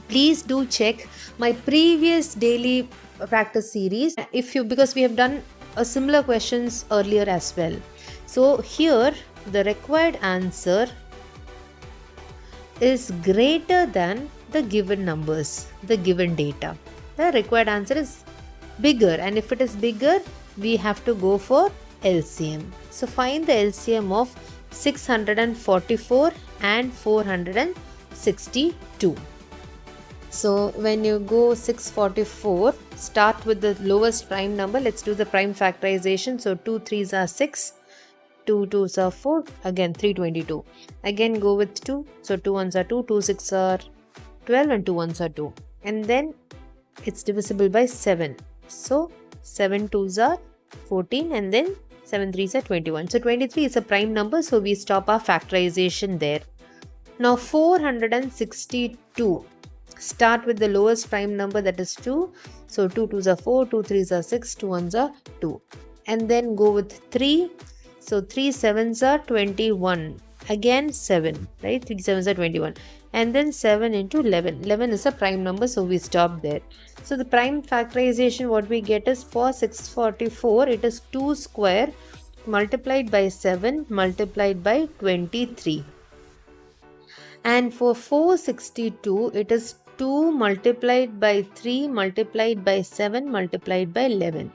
Please do check my previous daily practice series because we have done a similar questions earlier as well. So here the required answer is greater than the given numbers, the given data. The required answer is bigger, and if it is bigger, we have to go for LCM. So find the LCM of 644 and 462. So when you go 644, start with the lowest prime number. Let's do the prime factorization. So 2 3s are 6, 2 2s are 4, again 322. Again go with 2, so 2 1s are 2, 2 6 are 12 and 2 1s are 2. And then it's divisible by 7. So 7 2s are 14 and then 7 3s are 21. So 23 is a prime number, so we stop our factorization there. Now 462. Start with the lowest prime number, that is 2. So 2 2s are 4, 2 3s are 6, 2 1s are 2. And then go with 3. So 3 7s are 21. Again 7, right? 3 7s are 21. And then 7 into 11. 11 is a prime number, so we stop there. So the prime factorization, what we get is for 644, it is 2 square multiplied by 7 multiplied by 23. And for 462, it is 2 multiplied by 3 multiplied by 7 multiplied by 11.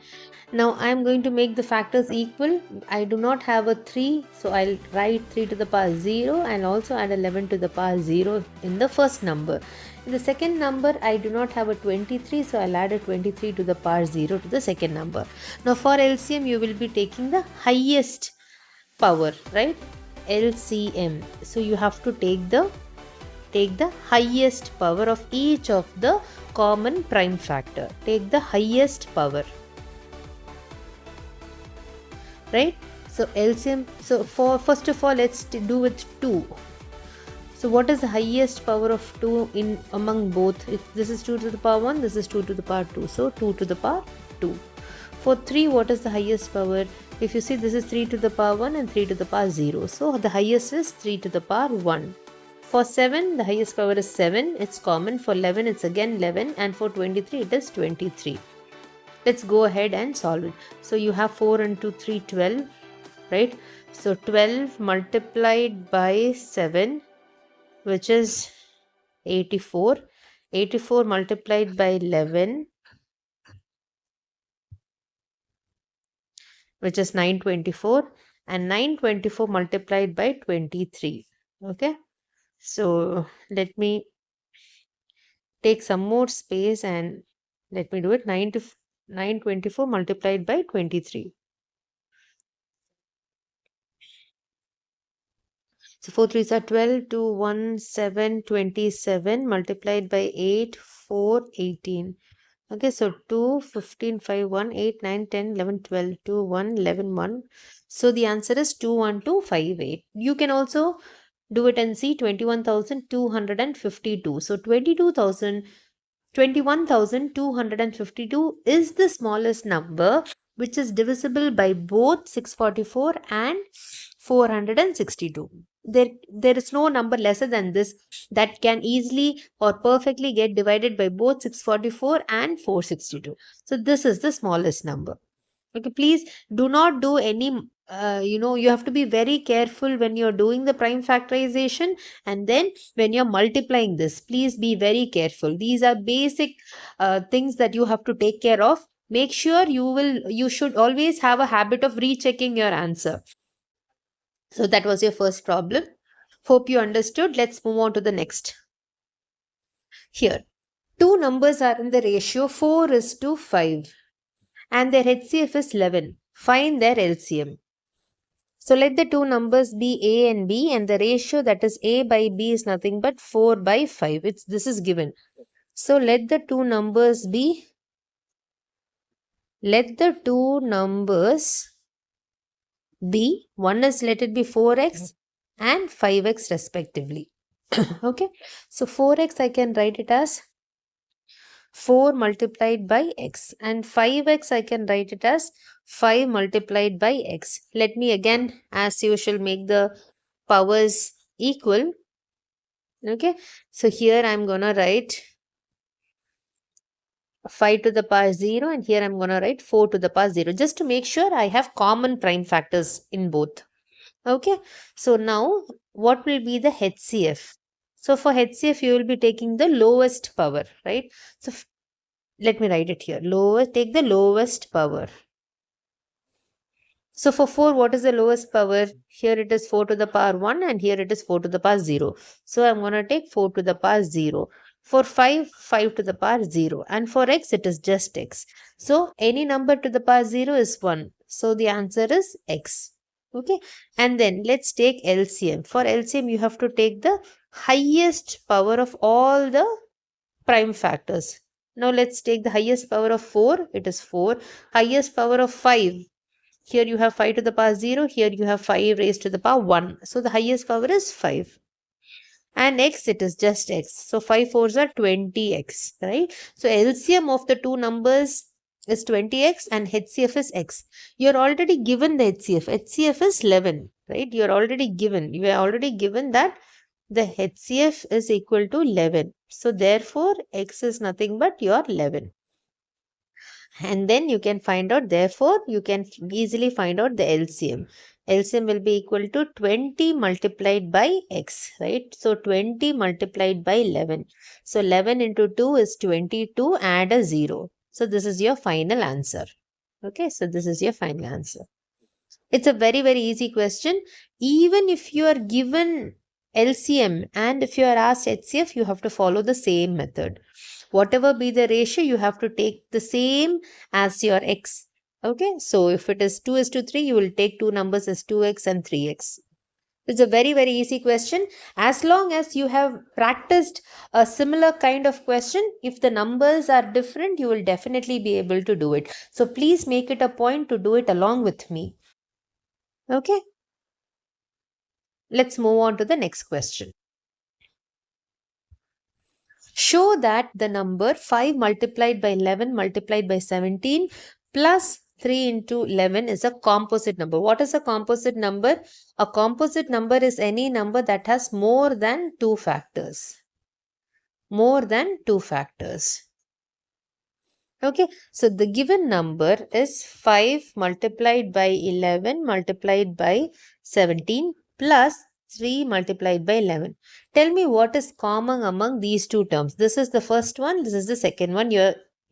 Now I am going to make the factors equal. I do not have a 3, so I'll write 3 to the power 0 and also add 11 to the power 0 in the first number. In the second number, I do not have a 23, so I'll add a 23 to the power 0 to the second number. Now for LCM, you will be taking the highest power, right? LCM. So you have to take the highest power of each of the common prime factor. Take the highest power, right? So LCM, so for first of all, let's do with 2. So what is the highest power of 2 in among both? If this is 2 to the power 1, this is 2 to the power 2. So 2 to the power 2. For 3, what is the highest power? If you see, this is 3 to the power 1 and 3 to the power 0. So the highest is 3 to the power 1. For 7, the highest power is 7. It's common. For 11, it's again 11. And for 23, it is 23. Let's go ahead and solve it. So you have 4 into 3, 12, right? So 12 multiplied by 7, which is 84. 84 multiplied by 11, which is 924. And 924 multiplied by 23. Okay. So let me take some more space and let me do it. 924 multiplied by 23. So 4 3s are 12, 2, 1, 7, 27 multiplied by 8, 4, 18. Okay, so 2, 15, 5, 1, 8, 9, 10, 11, 12, 2, 1, 11, 1. So the answer is 21258. You can also do it and see 21,252. So 21,252 is the smallest number which is divisible by both 644 and 462. There is no number lesser than this that can easily or perfectly get divided by both 644 and 462. So this is the smallest number. Okay, please do not do any, you have to be very careful when you're doing the prime factorization, and then when you're multiplying this, please be very careful. These are basic things that you have to take care of. Make sure you should always have a habit of rechecking your answer. So that was your first problem. Hope you understood. Let's move on to the next. Here, two numbers are in the ratio 4:5 and their HCF is 11. Find their LCM. So let the two numbers be A and B, and the ratio, that is A by B, is nothing but 4/5. This is given. So let the two numbers be one is, let it be 4x and 5x respectively. Okay, so 4x I can write it as 4 multiplied by x, and 5x I can write it as 5 multiplied by x. Let me again, as usual, make the powers equal. Okay, so here I'm gonna write 5 to the power 0, and here I'm gonna write 4 to the power 0, just to make sure I have common prime factors in both. Okay, so now what will be the HCF? So for HCF, you will be taking the lowest power, right? So let me write it here. Take the lowest power. So for 4, what is the lowest power? Here it is 4 to the power 1, and here it is 4 to the power 0. So I'm going to take 4 to the power 0. For 5, 5 to the power 0. And for x, it is just x. So any number to the power 0 is 1. So the answer is x. Okay. And then let's take LCM. For LCM, you have to take the highest power of all the prime factors. Now let's take the highest power of 4. It is 4. Highest power of 5. Here you have 5 to the power 0. Here you have 5 raised to the power 1. So the highest power is 5. And x, it is just x. So 5 4s are 20x, right? So LCM of the two numbers is 20x and HCF is x. You're already given the HCF. HCF is 11, right? You are already given that the HCF is equal to 11. So therefore, x is nothing but your 11. And then you can find out, therefore, you can easily find out the LCM. LCM will be equal to 20 multiplied by x, right? So 20 multiplied by 11. So 11 into 2 is 22, add a 0. So this is your final answer. Okay, so this is your final answer. It's a very, very easy question. Even if you are given LCM, and if you are asked HCF, you have to follow the same method. Whatever be the ratio, you have to take the same as your x. Okay, so if it is 2:3, you will take two numbers as 2x and 3x. It's a very, very easy question. As long as you have practiced a similar kind of question, if the numbers are different, you will definitely be able to do it. So please make it a point to do it along with me. Okay. Let's move on to the next question. Show that the number 5 multiplied by 11 multiplied by 17 plus 3 into 11 is a composite number. What is a composite number? A composite number is any number that has more than two factors. More than two factors. Okay, so the given number is 5 multiplied by 11 multiplied by 17 plus 3 multiplied by 11. Tell me what is common among these two terms. This is the first one, this is the second one.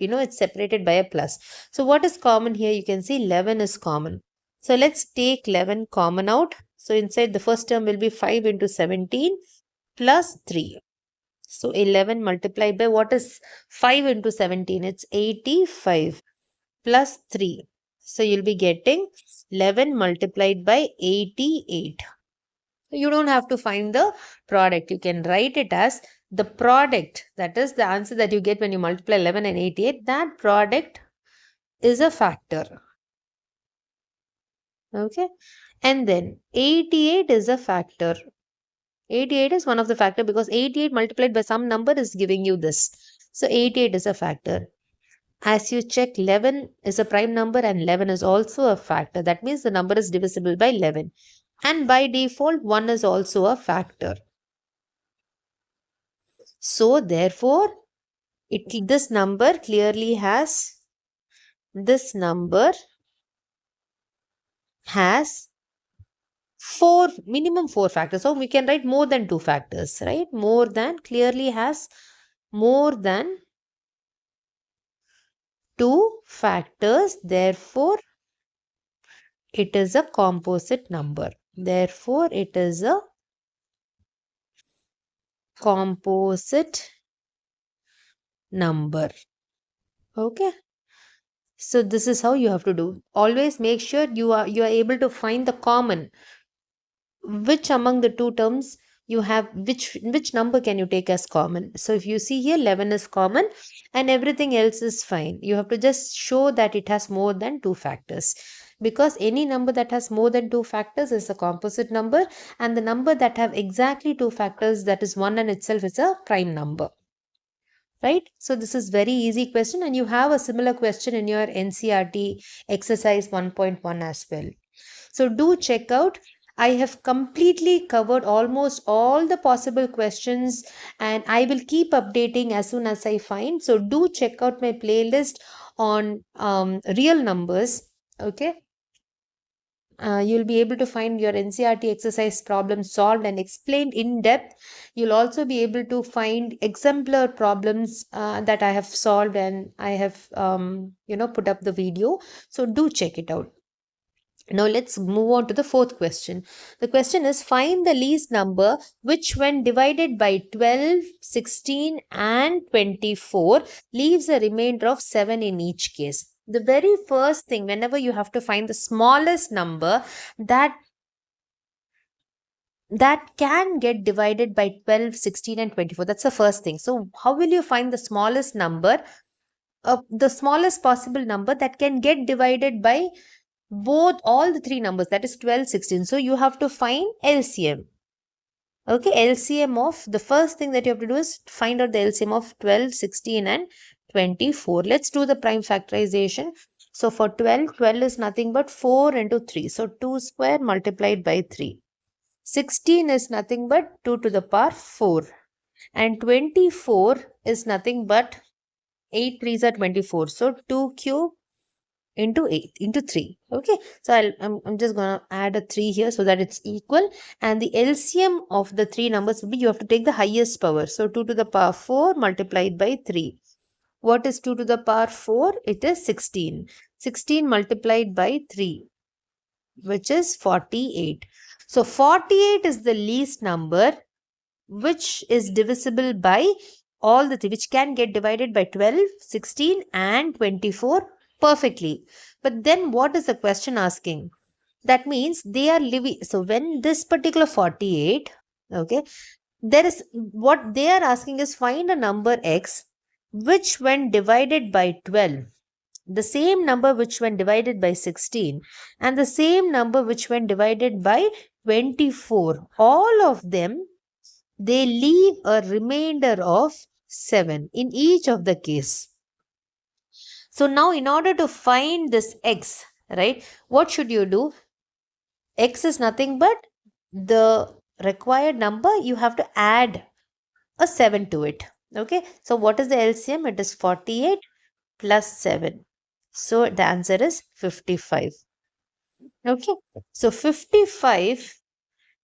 It's separated by a plus. So what is common here? You can see 11 is common. So let's take 11 common out. So inside the first term will be 5 into 17 plus 3. So 11 multiplied by what is 5 into 17? It's 85 plus 3. So you'll be getting 11 multiplied by 88. You don't have to find the product. You can write it as the product. That is the answer that you get when you multiply 11 and 88. That product is a factor. Okay. And then 88 is a factor. 88 is one of the factor because 88 multiplied by some number is giving you this. So 88 is a factor. As you check, 11 is a prime number and 11 is also a factor. That means the number is divisible by 11. And by default, 1 is also a factor. So therefore, this number clearly has minimum 4 factors. So we can write more than 2 factors, right? Clearly has more than 2 factors. Therefore, it is a composite number. Therefore, it is a composite number. Okay. So this is how you have to do. Always make sure you are able to find the common. Which among the two terms you have, which number can you take as common? So if you see here, 11 is common and everything else is fine. You have to just show that it has more than 2 factors. Because any number that has more than 2 factors is a composite number, and the number that have exactly 2 factors, that is 1 in itself, is a prime number. Right? So this is very easy question, and you have a similar question in your NCERT exercise 1.1 as well. So do check out. I have completely covered almost all the possible questions, and I will keep updating as soon as I find. So do check out my playlist on real numbers. Okay. You'll be able to find your NCERT exercise problems solved and explained in depth. You'll also be able to find exemplar problems that I have solved, and I have put up the video. So do check it out. Now let's move on to the fourth question. The question is, find the least number which when divided by 12, 16 and 24 leaves a remainder of 7 in each case. The very first thing, whenever you have to find the smallest number that can get divided by 12, 16 and 24, that's the first thing. So how will you find the smallest number, the smallest possible number that can get divided by all the three numbers, that is 12, 16. So you have to find LCM. Okay, LCM of, the first thing that you have to do is find out the LCM of 12, 16 and 24. Let's do the prime factorization. So for 12 is nothing but 4 into 3. So 2 square multiplied by 3. 16 is nothing but 2 to the power 4. And 24 is nothing but 8 3s are 24. So 2 cube into 8 into 3. Okay, so I'm just gonna add a 3 here so that it's equal, and the LCM of the three numbers will be, you have to take the highest power. So 2 to the power 4 multiplied by 3. What is 2 to the power 4? It is 16. 16 multiplied by 3, which is 48. So 48 is the least number which is divisible by all the three, which can get divided by 12, 16 and 24 perfectly. But then what is the question asking? That means they are living. So when this particular 48, okay, there is what they are asking is find a number x which when divided by 12, the same number which when divided by 16 and the same number which when divided by 24, all of them, they leave a remainder of 7 in each of the case. So now in order to find this x, right, what should you do? X is nothing but the required number, you have to add a 7 to it. Okay, so what is the LCM? It is 48 plus 7. So the answer is 55. Okay, so 55,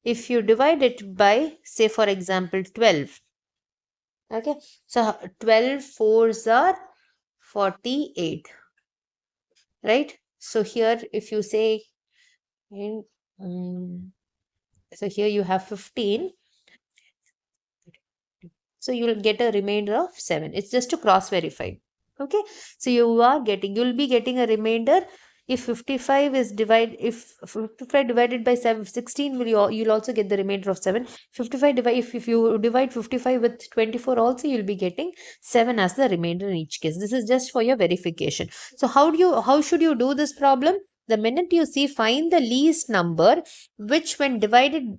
if you divide it by, say for example, 12. Okay, so 12 fours are 48. Right? So here if you say, so here you have 15. So you will get a remainder of 7. It's just to cross verify. Okay. So you'll be getting a remainder. If 55 is if 55 divided by 16, you'll also get the remainder of 7. 55 if you divide 55 with 24 also, you'll be getting 7 as the remainder in each case. This is just for your verification. So how should you do this problem? The minute you see, find the least number which when divided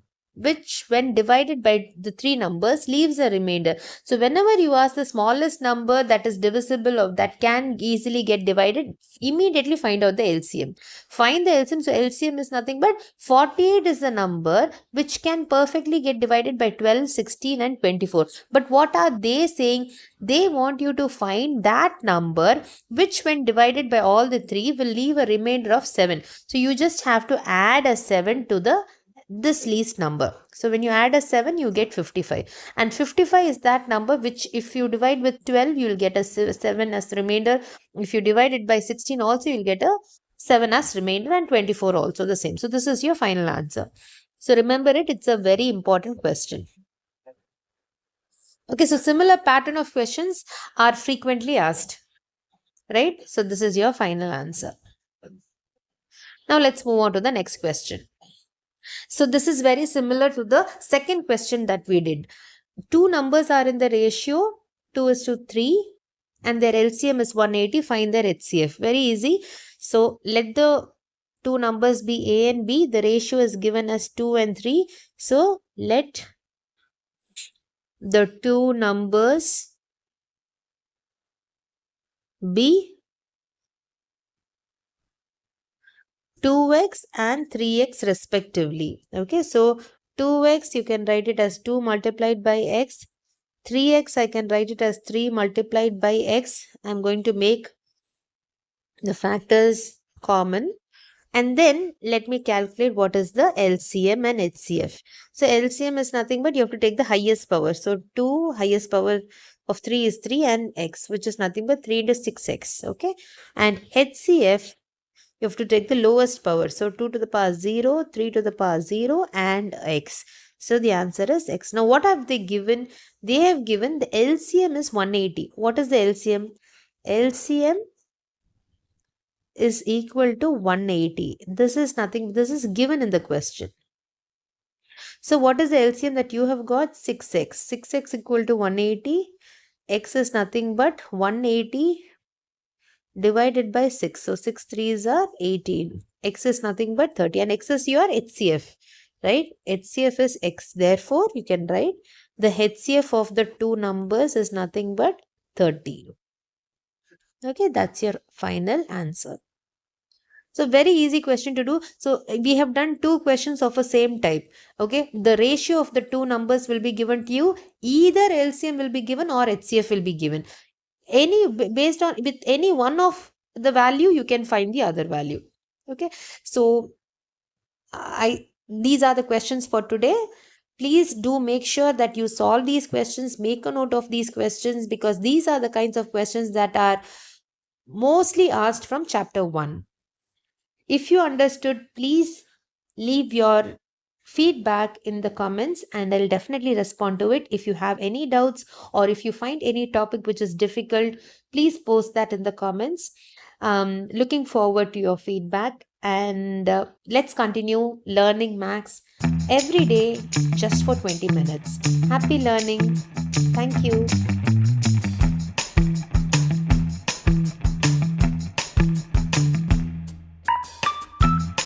by the three numbers leaves a remainder. So whenever you ask the smallest number that is divisible or that can easily get divided, immediately find out the LCM. Find the LCM. So LCM is nothing but 48 is the number which can perfectly get divided by 12, 16 and 24. But what are they saying? They want you to find that number which when divided by all the three will leave a remainder of 7. So you just have to add a 7 to this least number. So when you add a 7, you get 55. And 55 is that number which if you divide with 12, you will get a 7 as remainder. If you divide it by 16 also, you will get a 7 as remainder, and 24 also the same. So this is your final answer. So remember it, it's a very important question. Okay, so similar pattern of questions are frequently asked, right? So this is your final answer. Now let's move on to the next question. So this is very similar to the second question that we did. Two numbers are in the ratio 2:3 and their LCM is 180. Find their HCF. Very easy. So let the two numbers be A and B. The ratio is given as 2 and 3. So let the two numbers be 2x and 3x respectively. Okay, so 2x you can write it as 2 multiplied by x. 3x I can write it as 3 multiplied by x. I'm going to make the factors common. And then let me calculate what is the LCM and HCF. So LCM is nothing but you have to take the highest power. So 2 highest power of 3 is 3 and x, which is nothing but 3 into 6x. Okay. And HCF, you have to take the lowest power. So 2 to the power 0, 3 to the power 0 and x. So the answer is x. Now what have they given? They have given the LCM is 180. What is the LCM? LCM is equal to 180. This is nothing. This is given in the question. So what is the LCM that you have got? 6x. 6x equal to 180. X is nothing but 180 divided by 6. So 6 3s are 18. X is nothing but 30. And x is your HCF. Right? HCF is x. Therefore, you can write the HCF of the two numbers is nothing but 30. Okay, that's your final answer. So very easy question to do. So we have done two questions of a same type. Okay, the ratio of the two numbers will be given to you. Either LCM will be given or HCF will be given. Based on with any one of the value, you can find the other value. Okay, so these are the questions for today. Please do make sure that you solve these questions. Make a note of these questions because these are the kinds of questions that are mostly asked from chapter 1. If you understood, please leave your feedback in the comments and I'll definitely respond to it. If you have any doubts or if you find any topic which is difficult, please post that in the comments. Looking forward to your feedback, and let's continue learning maths every day just for 20 minutes. Happy learning. Thank you.